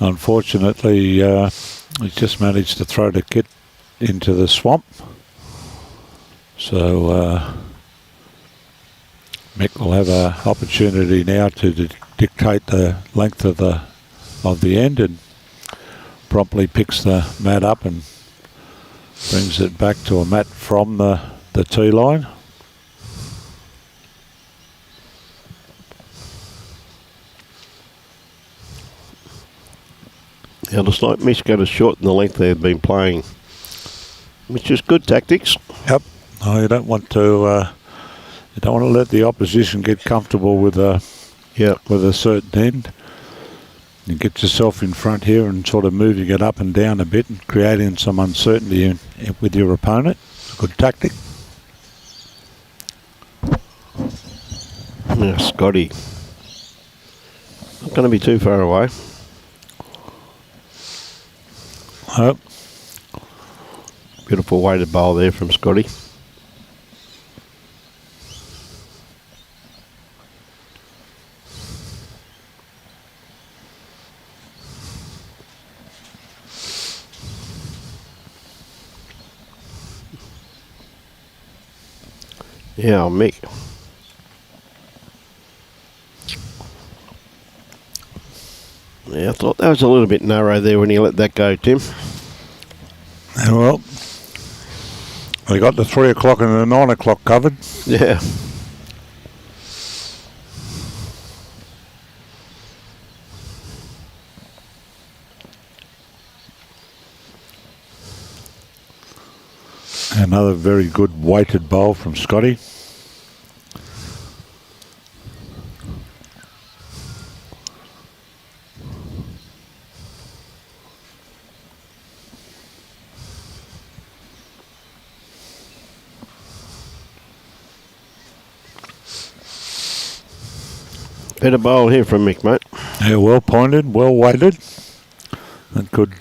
unfortunately he just managed to throw the kit into the swamp. So Mick will have an opportunity now to dictate the length of the end, and promptly picks the mat up and brings it back to a mat from the tee line. Now, looks like Mick's going to shorten the length they've been playing, which is good tactics. Yep. No, you don't want to let the opposition get comfortable with a certain end. You get yourself in front here and sort of moving it up and down a bit and creating some uncertainty with your opponent. It's a good tactic. Now, Scotty. Not going to be too far away. Oh, Beautiful weighted bowl there from Scotty. Yeah, Mick. Yeah, I thought that was a little bit narrow there when you let that go, Tim. yeah, well, we got the 3 o'clock and the 9 o'clock covered. Yeah. Another very good weighted bowl from Scotty. Better bowl here from Mick, mate. Yeah, well pointed, well weighted. That could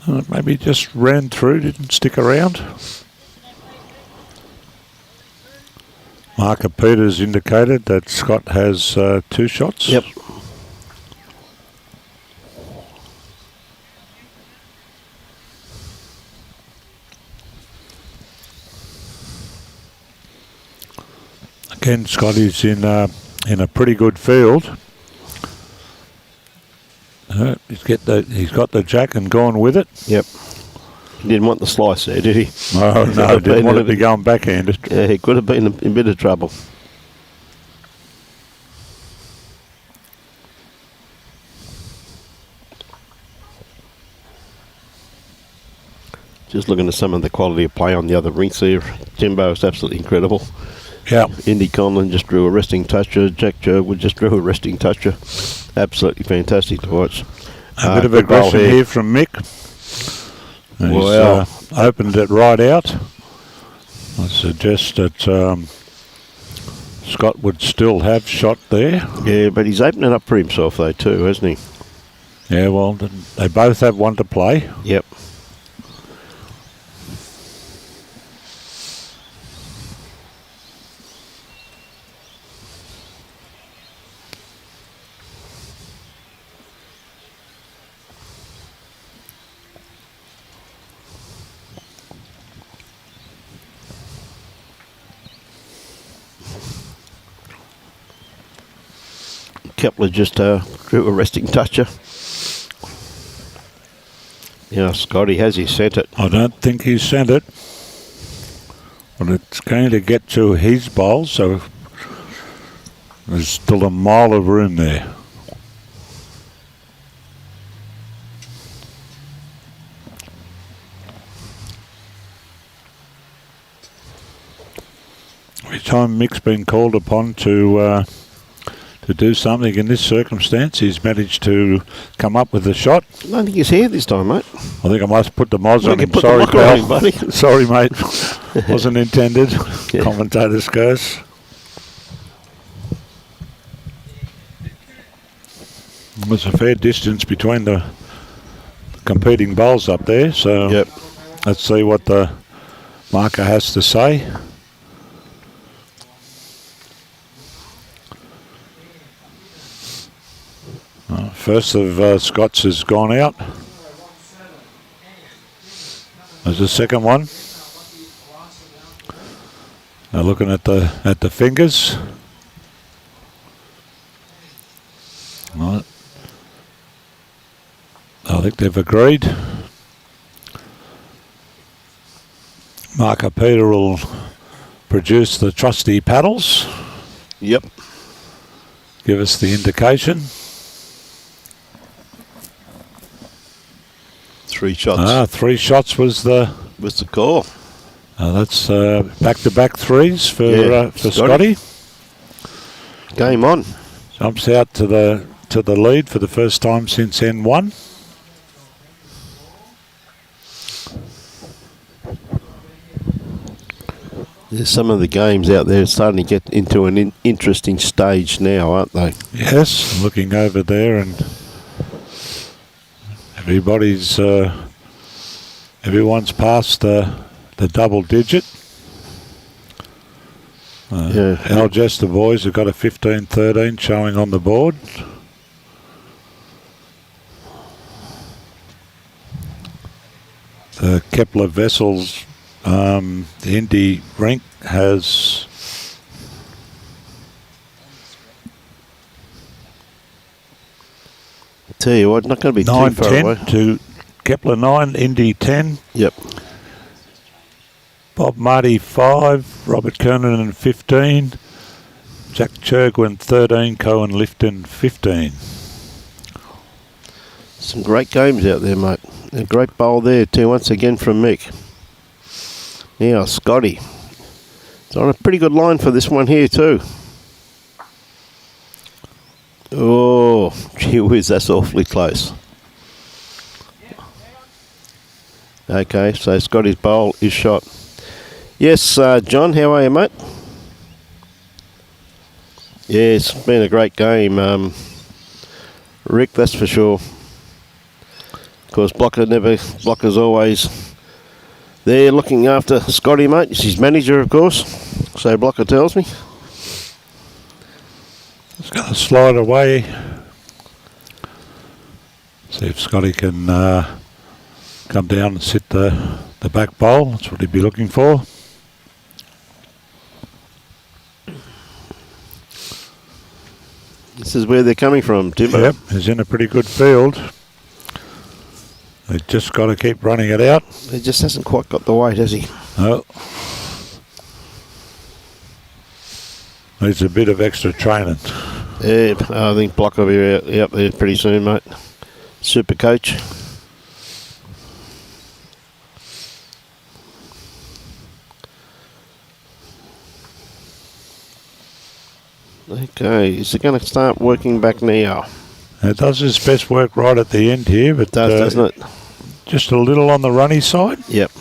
Oh, maybe just ran through, didn't stick around. Marker Peters indicated that Scott has 2 shots. yep. Again, Scotty's in a pretty good field. He's got the jack and gone with it. Yep. He didn't want the slice there, did he? Oh no, didn't want it to be going backhanded. Yeah, he could have been in a bit of trouble. Just looking at some of the quality of play on the other rinks there. Timbo is absolutely incredible. Yeah. Indy Conlon just drew a resting toucher. Jack Jerwood just drew a resting toucher. Absolutely fantastic to watch. A bit of good bowl aggression here from Mick. Wow. He's opened it right out. I suggest that Scott would still have shot there. Yeah, but he's opening up for himself though too, hasn't he? Yeah, well, they both have one to play. Yep. Kepler just drew a resting toucher. Yeah, Scotty, has he sent it? I don't think he's sent it. But it's going to get to his bowl, so there's still a mile of room there. Every time Mick's been called upon to do something in this circumstance, he's managed to come up with a shot. I don't think he's here this time, mate. I think I must put the mods on him. Put Sorry, the locker on him, pal. buddy. Sorry, mate. Wasn't intended. Yeah. Commentator's curse. There's a fair distance between the competing bowls up there, so Yep. let's see what the marker has to say. First of Scott's has gone out. There's the second one. Now looking at the fingers. Right. I think they've agreed. Marker Peter will produce the trusty paddles. Yep. Give us the indication. 3 shots. 3 shots was the call. that's back-to-back threes for Scotty. Scotty. Game on. Jumps out to the lead for the first time since N1. There's some of the games out there starting to get into an interesting stage now, aren't they? Yes, looking over there, and everyone's past the double digit. Algester boys have got a 15-13 showing on the board. The Kepler Vessels, the Indy rink has Tell you what, not going to be too far away. 9-10 to Kepler 9, Indy 10. Yep. Bob Marty 5, Robert Kernan 15, Jack Chergwin 13, Cohen Lifton 15. Some great games out there, mate. A great bowl there too, once again from Mick. Now, Scotty. It's on a pretty good line for this one here too. Oh, gee whiz, that's awfully close. Okay, so Scotty's bowl is shot. Yes, John, how are you, mate? Yeah, it's been a great game. Rick, that's for sure. Of course, Blocker's always there looking after Scotty, mate. He's his manager, of course. So Blocker tells me. It's going to slide away. See if Scotty can come down and sit the back bowl. That's what he'd be looking for. This is where they're coming from, Timbo. Yep, he's in a pretty good field. They just got to keep running it out. He just hasn't quite got the weight, has he? No. Needs a bit of extra training. Yeah, I think Block will be out there pretty soon, mate. Super coach. Okay, is it going to start working back now? It does its best work right at the end here, but It does, doesn't it? just a little on the runny side. Yep.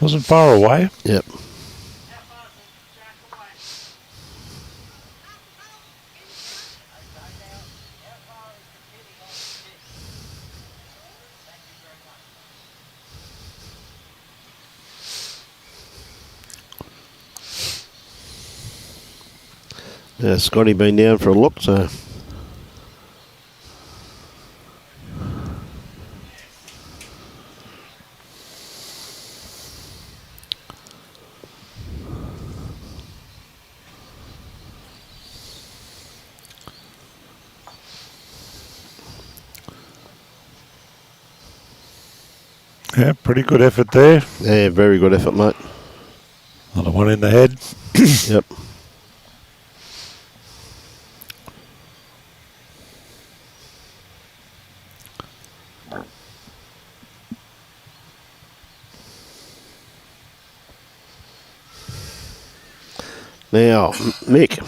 Wasn't far away. Yep. Scotty been down for a look, so Yeah, pretty good effort there. yeah, very good effort, mate. Another one in the head. Yep. Now, Mick,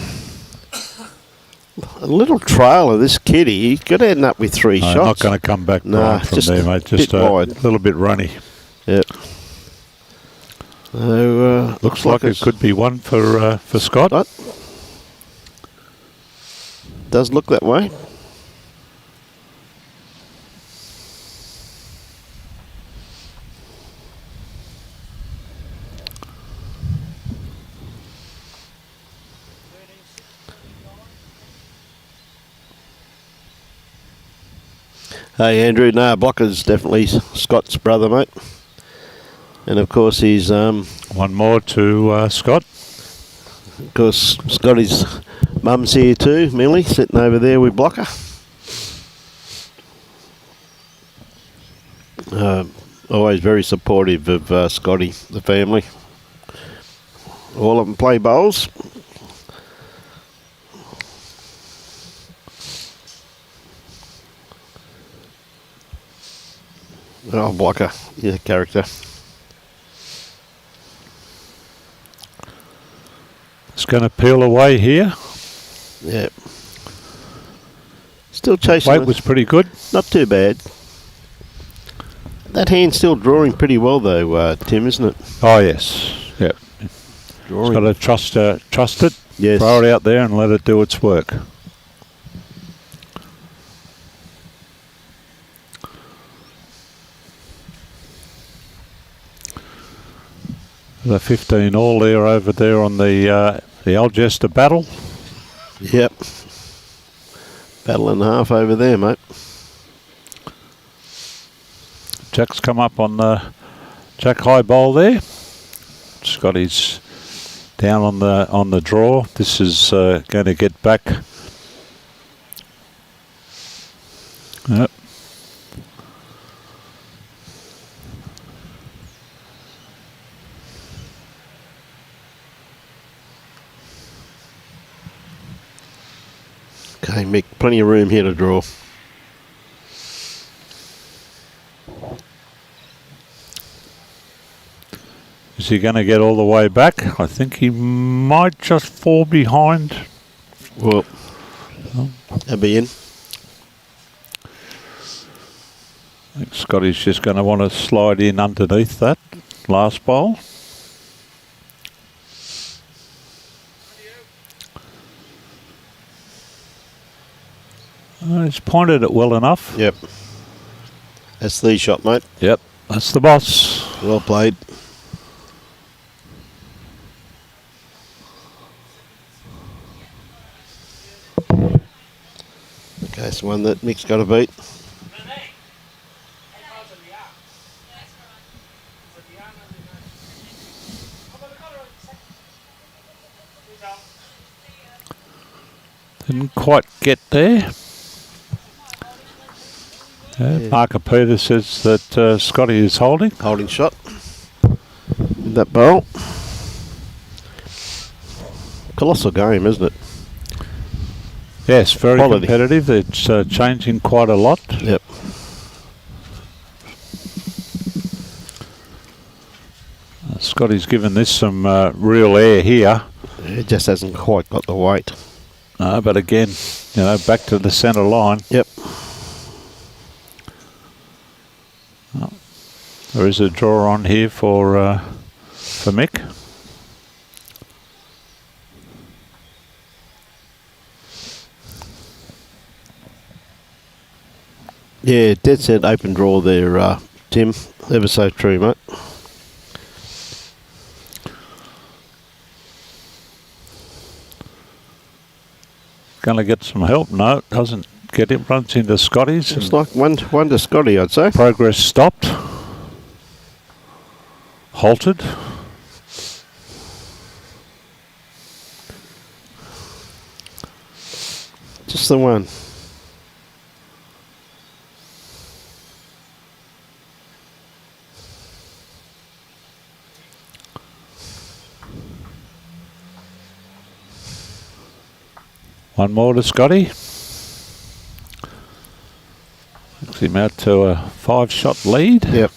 a little trail of this kitty, he could end up with 3 shots. Not going to come back right from there, mate. Just a little bit runny. Yep. So, looks like it could be one for Scott. Does look that way. Hey Andrew, no, Blocker's definitely Scott's brother, mate. And of course he's one more to Scott. Of course Scotty's mum's here too, Millie, sitting over there with Blocker. Always very supportive of Scotty, the family. All of them play bowls. Oh, Blocker, yeah, character. It's going to peel away here. Yeah. Still chasing. Weight was pretty good. Not too bad. That hand's still drawing pretty well though, Tim, isn't it? Oh yes. Yep. Drawing. It's got to trust it. Yes. Throw it out there and let it do its work. The 15 all there over there on the Algester battle. Yep. Battle and a half over there, mate. Jack's come up on the Jack high bowl there. Scotty's down on the draw. This is going to get back. Yep. Okay, Mick, plenty of room here to draw. Is he going to get all the way back? I think he might just fall behind. Well, that'll be in. I think Scotty's just going to want to slide in underneath that last bowl. He's pointed it well enough. Yep. That's the shot, mate. Yep, that's the boss. Well played. Okay, it's one that Mick's got to beat. Didn't quite get there. Marker Peter says that Scotty is holding. Holding shot. In that bowl. Colossal game, isn't it? Yes, very Quality. competitive. It's changing quite a lot. Yep. Scotty's given this some real air here. It just hasn't quite got the weight. No, but again, back to the centre line. Yep. Oh, there is a draw on here for Mick. Yeah, dead set open draw there, Tim. Ever so true, mate. Going to get some help. No, it doesn't get him. Runs into Scotty's. It's like one to Scotty, I'd say. Progress stopped. Halted. Just the one. One more to Scotty. Takes him out to a 5-shot lead. Yep.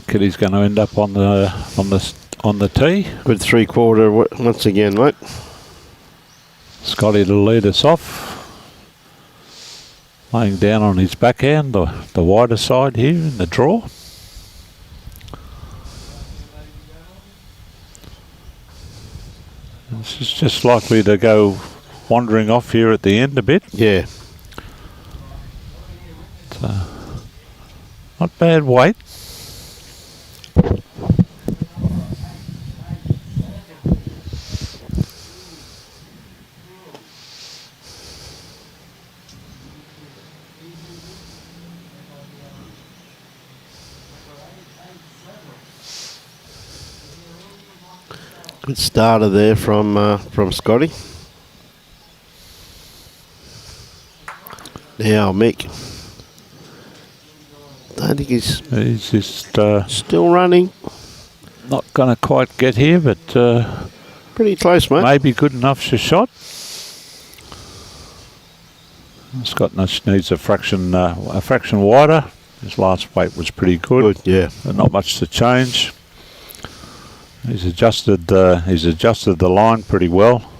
Kitty's going to end up on the tee. Good 3/4 once again, mate. Scotty to lead us off. Laying down on his backhand, the wider side here in the draw. This is just likely to go wandering off here at the end a bit. Yeah. So, not bad weight. Good starter there from Scotty. Now Mick. I think he's just still running. Not going to quite get here, but pretty close, mate. Maybe good enough for shot. Scott needs a fraction wider. His last weight was pretty good. Yeah. But not much to change. He's adjusted the line pretty well.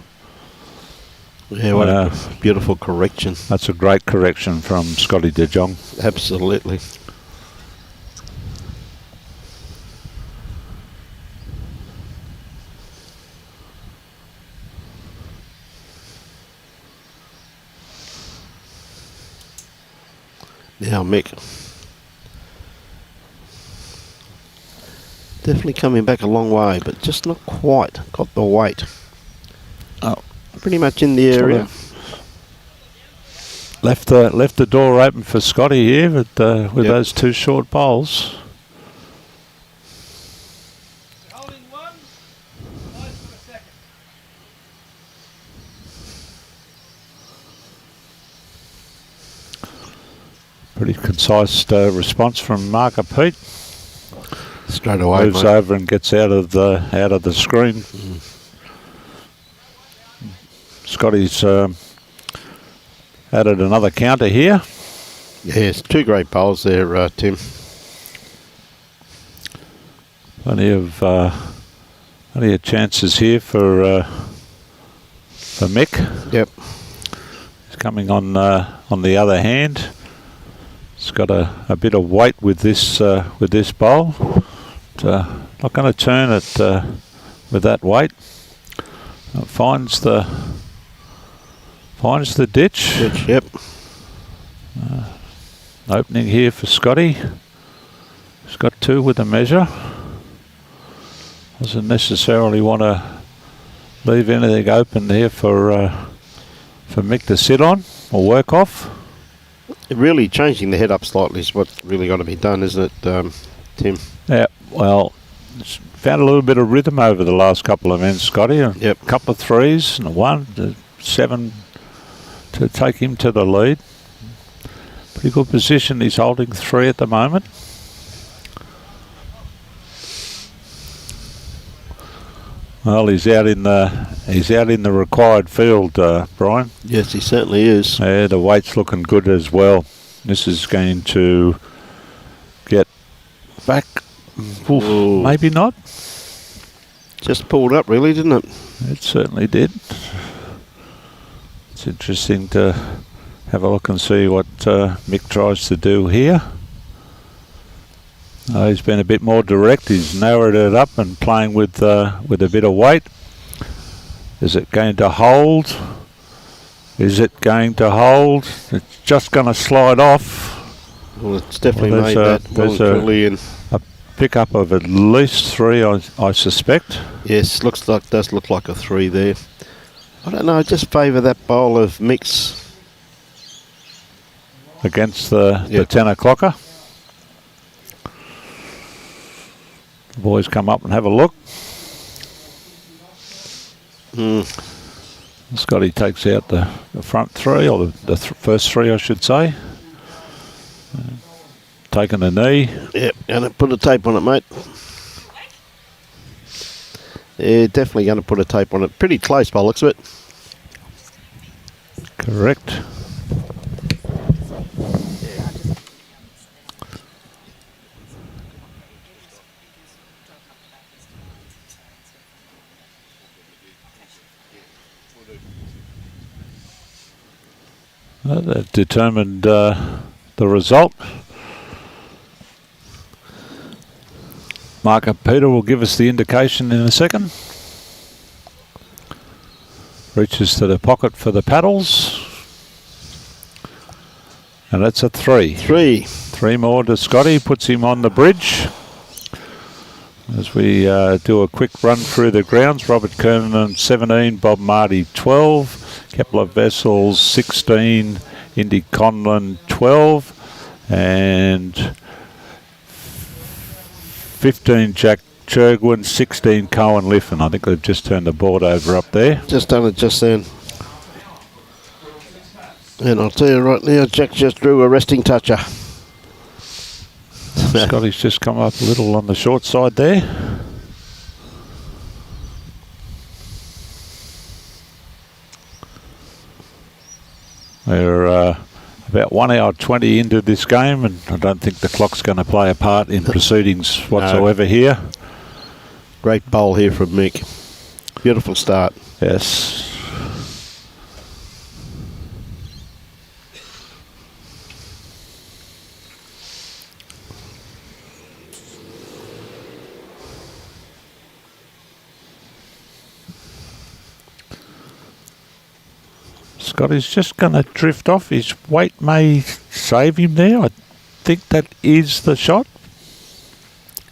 Yeah, what a beautiful correction. That's a great correction from Scotty DeJongh. Absolutely. Now Mick. Definitely coming back a long way, but just not quite got the weight. Oh, pretty much in the area. Left the door open for Scotty here with those two short bowls. Holding one, nice for a second. Pretty concise response from Marker Pete. Straight away, moves over and gets out of the screen. Scotty's added another counter here. Yes, two great bowls there, Tim. Plenty of chances here for Mick. Yep. He's coming on the other hand. He's got a bit of weight with this bowl. Not going to turn it with that weight. Finds the ditch. Yep. Opening here for Scotty. He's got two with the measure. Doesn't necessarily want to leave anything open here for Mick to sit on or work off. Really changing the head up slightly is what's really got to be done, isn't it, Tim? Yeah, well, it's found a little bit of rhythm over the last couple of ends, Scotty. Yep. A couple of threes and a 1 to 7 to take him to the lead. Pretty good position. He's holding 3 at the moment. Well, he's out in the required field, Brian. Yes, he certainly is. Yeah, the weight's looking good as well. This is going to get back. Oof, maybe not. Just pulled up, really, didn't it? It certainly did. It's interesting to have a look and see what Mick tries to do here. He's been a bit more direct. He's narrowed it up and playing with a bit of weight. Is it going to hold? Is it going to hold? It's just going to slide off. Well, it's definitely made that well and truly in. A pickup of at least 3, I suspect. Yes, does look like a 3 there. I don't know. I just favour that bowl of Mick's against the 10 o'clocker. The boys come up and have a look. Scotty takes out the front 3, or the first 3, I should say. Taking a knee. Yep, gonna put a tape on it, mate. Yeah, definitely gonna put a tape on it. Pretty close by the looks of it. Correct. That determined the result. Marker Peter will give us the indication in a second. Reaches to the pocket for the paddles. And that's a 3. 3 more to Scotty, puts him on the bridge. As we do a quick run through the grounds, Robert Kernan 17, Bob Marty 12. Kepler Vessels 16, Indy Conlon 12, and 15 Jack Chergwin, 16 Cohen Liffen. I think they've just turned the board over up there. Just done it just then. And I'll tell you right now, Jack just drew a resting toucher. Scotty's just come up a little on the short side there. We're about 1 hour 20 into this game, and I don't think the clock's going to play a part in proceedings whatsoever here. Great bowl here from Mick. Beautiful start. Yes. Scotty's just going to drift off. His weight may save him there. I think that is the shot.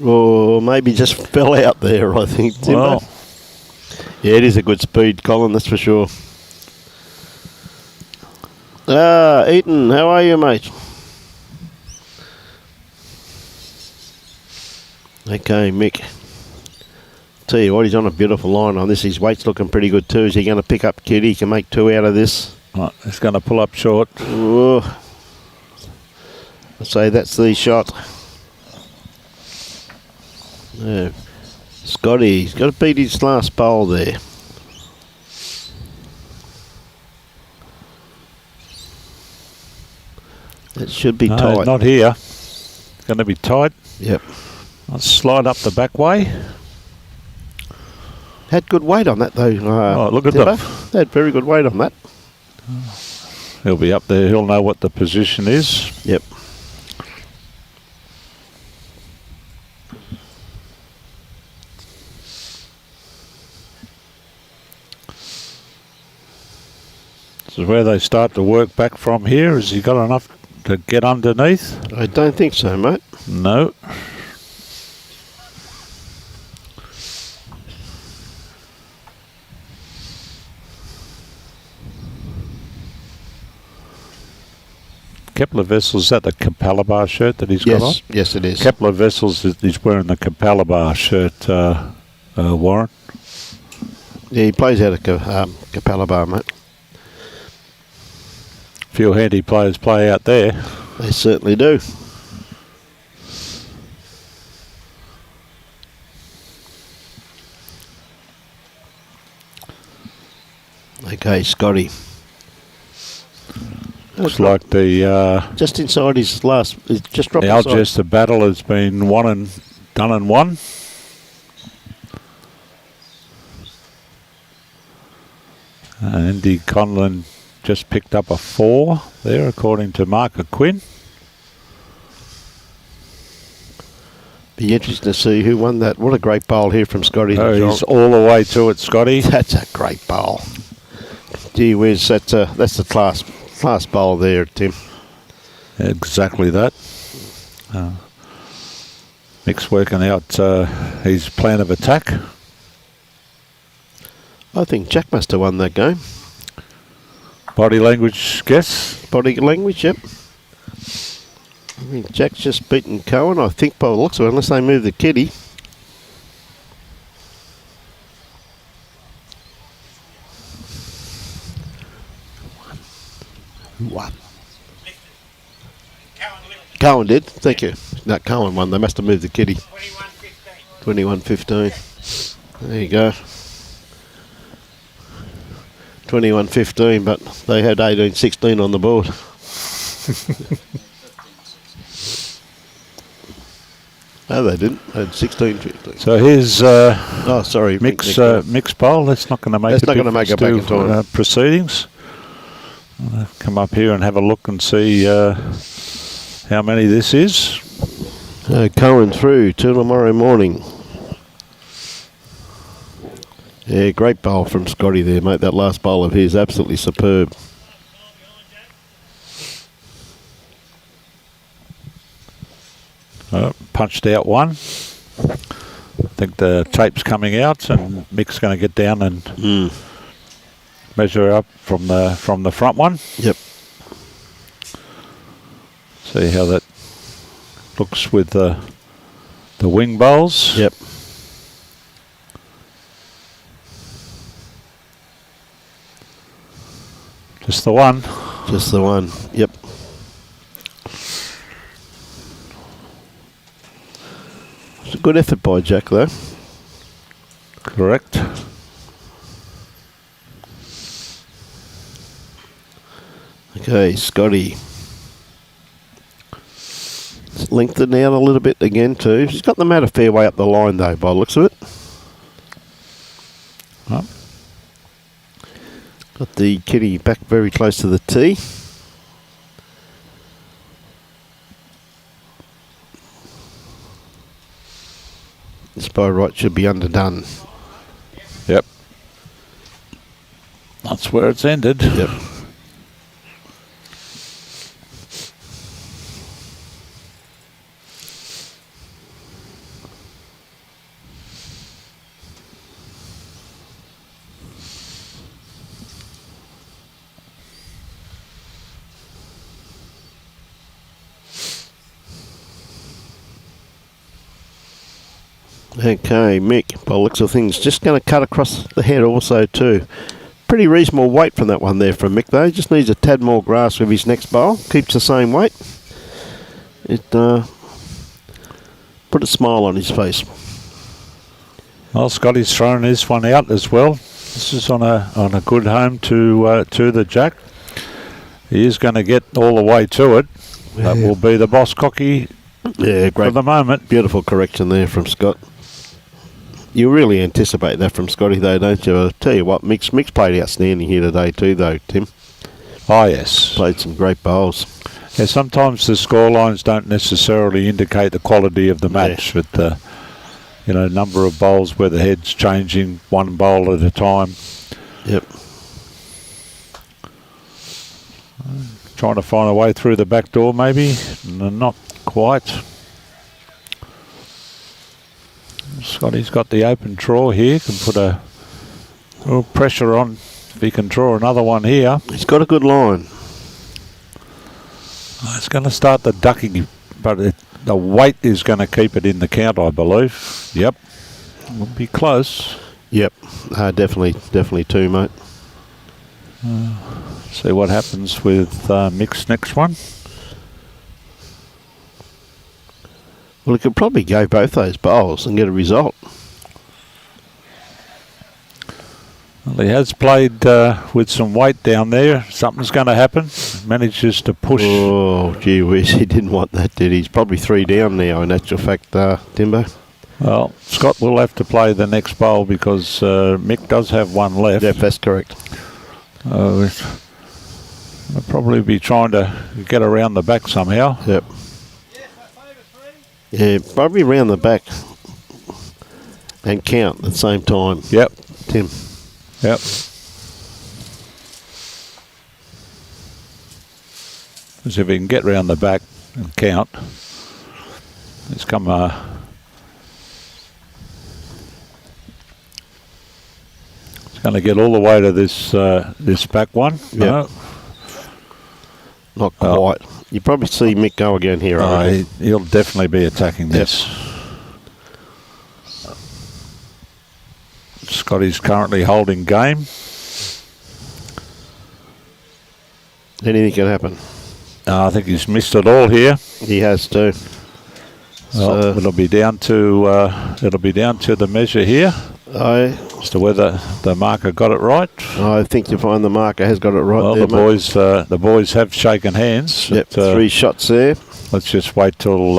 Or maybe just fell out there, I think. Well, yeah, it is a good speed, Colin, that's for sure. Eaton, how are you, mate? Okay, Mick. Tell you what, he's on a beautiful line on this. His weight's looking pretty good too. Is he going to pick up Kitty? He can make 2 out of this. Right, he's going to pull up short. Ooh. I'd say that's the shot. Yeah. Scotty's got to beat his last bowl there. It should be tight. Not here. It's going to be tight. Yep. I'll slide up the back way. Had good weight on that though. Look at that. Had very good weight on that. He'll be up there. He'll know what the position is. Yep. This is where they start to work back from here. Has he got enough to get underneath? I don't think so, mate. No. Kepler Vessels, is that the Capalabar shirt that he's got on? Yes, it is. Kepler Vessels is wearing the Capalabar shirt, Warren. Yeah, he plays out of Capalabar, mate. Few handy players play out there. They certainly do. Okay, Scotty. Looks like the Just inside his last, he's just dropped inside. Algester battle has been done and won. Andy Conlon just picked up a 4 there, according to Mark Quinn. Be interesting to see who won that. What a great bowl here from Scotty. Oh, he's all the way to it, Scotty. That's a great bowl. Gee whiz, that's the class bowl there, Tim. Exactly that. Mick's working out his plan of attack. I think Jack must have won that game. Body language guess. Body language, yep. I think Jack's just beaten Cohen, I think, by the looks of it, unless they move the kitty. Who won? Cohen did, thank you. No, Cohen won. They must have moved the kitty. 21-15. There you go. 21-15, but they had 18-16 on the board. No, they didn't. They had 16-15. So here's sorry, Mick's bowl. That's not going to make That's not going to make a big tournament. Proceedings. I'll come up here and have a look and see how many this is. Cohen through till tomorrow morning. Yeah, great bowl from Scotty there, mate. That last bowl of his, absolutely superb. Punched out one. I think the tape's coming out, and Mick's going to get down and measure up from the front one. Yep. See how that looks with the wing bowls. Yep. Just the one. Just the one. Yep. It's a good effort by Jack, though. Correct. Okay, Scotty. It's lengthened out a little bit again, too. She's got the mat a fair way up the line, though, by the looks of it. Oh. Got the kitty back very close to the tee. This by right should be underdone. Yep. That's where it's ended. Yep. Okay, Mick, by the looks of things, just going to cut across the head also too. Pretty reasonable weight from that one there from Mick though. Just needs a tad more grass with his next bowl. Keeps the same weight. It put a smile on his face. Well, Scotty's thrown this one out as well. This is on a good home to the Jack. He is going to get all the way to it. Yeah. That will be the boss cocky. Yeah, great. For the moment. Beautiful correction there from Scott. You really anticipate that from Scotty though, don't you? I'll tell you what, Mick's played outstanding here today too though, Tim. Oh yes. Played some great bowls. Yeah, sometimes the score lines don't necessarily indicate the quality of the match, with the number of bowls where the head's changing one bowl at a time. Yep. Trying to find a way through the back door maybe. Not quite. Scotty's got the open draw here. Can put a little pressure on if he can draw another one here. He's got a good line. It's going to start the ducking, but the weight is going to keep it in the count, I believe. Yep. Will be close. Yep. Definitely too, mate. See what happens with Mick's next one. Well, he could probably go both those bowls and get a result. Well, He has played with some weight down there. Something's going to happen. Manages to push. Oh, gee whiz, he didn't want that, did he? He's probably 3 down now, in actual fact, Timbo. Well, Scott will have to play the next bowl because Mick does have one left. Yep, that's correct. We'll probably be trying to get around the back somehow. Yep. Yeah, probably round the back and count at the same time. Yep. Tim. Yep. Because if he can get round the back and count, it's come it's going to get all the way to this this back one. Yep. No? Not quite. You probably see Mick go again here. He'll definitely be attacking this. Scotty's currently holding game. Anything can happen. I think he's missed it all here. He has to. Well, it'll be down to the measure here as to whether the marker got it right. I think you find the marker has got it right. Well, there, the boys have shaken hands. Yep, but, 3 shots there. Let's just wait till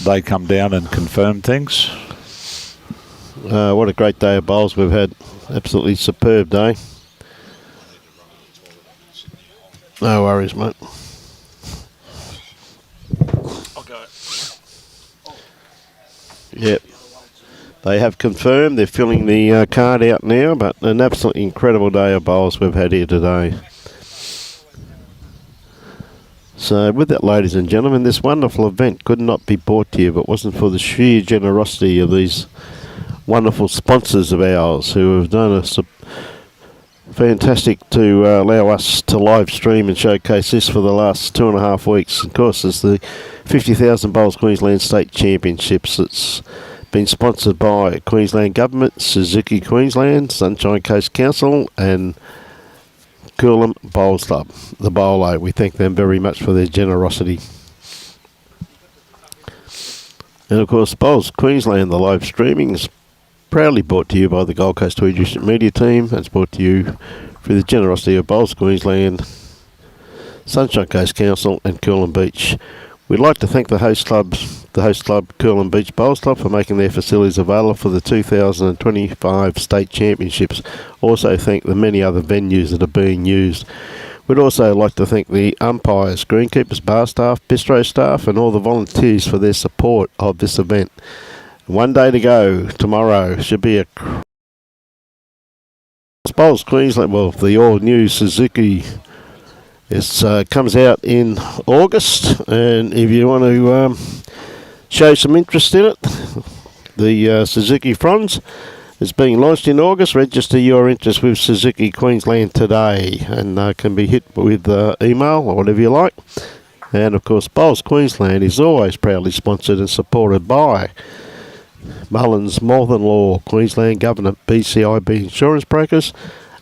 they come down and confirm things. What a great day of bowls we've had. Absolutely superb day. No worries, mate. I'll go. Yep. They have confirmed. They're filling the card out now, but an absolutely incredible day of bowls we've had here today. So with that, ladies and gentlemen, this wonderful event could not be brought to you if it wasn't for the sheer generosity of these wonderful sponsors of ours who have done us fantastic to allow us to live stream and showcase this for the last 2.5 weeks. Of course, it's the 50,000 Bowls Queensland State Championships. It's been sponsored by Queensland Government, Suzuki Queensland, Sunshine Coast Council and Coolum Bowls Club, the Bowlo. We thank them very much for their generosity. And of course, Bowls Queensland, the live streaming is proudly brought to you by the Gold Coast Tweed District Media Team. It's brought to you through the generosity of Bowls Queensland, Sunshine Coast Council and Coolum Beach. We'd like to thank the host club, Coolum Beach Bowls Club, for making their facilities available for the 2025 State Championships. Also thank the many other venues that are being used. We'd also like to thank the umpires, greenkeepers, bar staff, bistro staff and all the volunteers for their support of this event. 1 day to go. Tomorrow should be a Bowls Queensland. Well, the all-new Suzuki comes out in August, and if you want to show some interest in it, the Suzuki Fronds is being launched in August. Register your interest with Suzuki Queensland today, and can be hit with email or whatever you like. And of course, Bowls Queensland is always proudly sponsored and supported by Mullins Northern Law, Queensland Government, BCIB Insurance Brokers,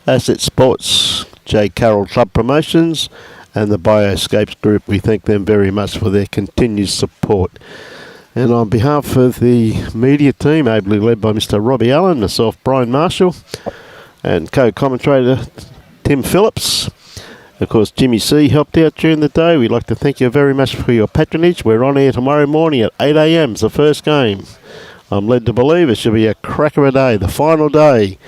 Asset Sports, J. Carroll Club Promotions and the Bioscapes Group. We thank them very much for their continued support. And on behalf of the media team, ably led by Mr. Robbie Allen, myself, Brian Marshall, and co-commentator Tim Phillips, of course Jimmy C helped out during the day. We'd like to thank you very much for your patronage. We're on air tomorrow morning at 8 a.m. It's the first game. I'm led to believe it should be a crack of a day, the final day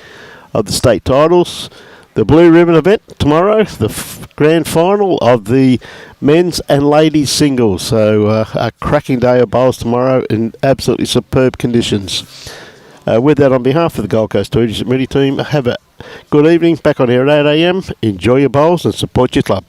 of the state titles. The Blue Ribbon event tomorrow, the grand final of the men's and ladies singles. So a cracking day of bowls tomorrow in absolutely superb conditions. With that, on behalf of the Gold Coast Tweed District Media Team, have a good evening. Back on air at 8 a.m. Enjoy your bowls and support your club.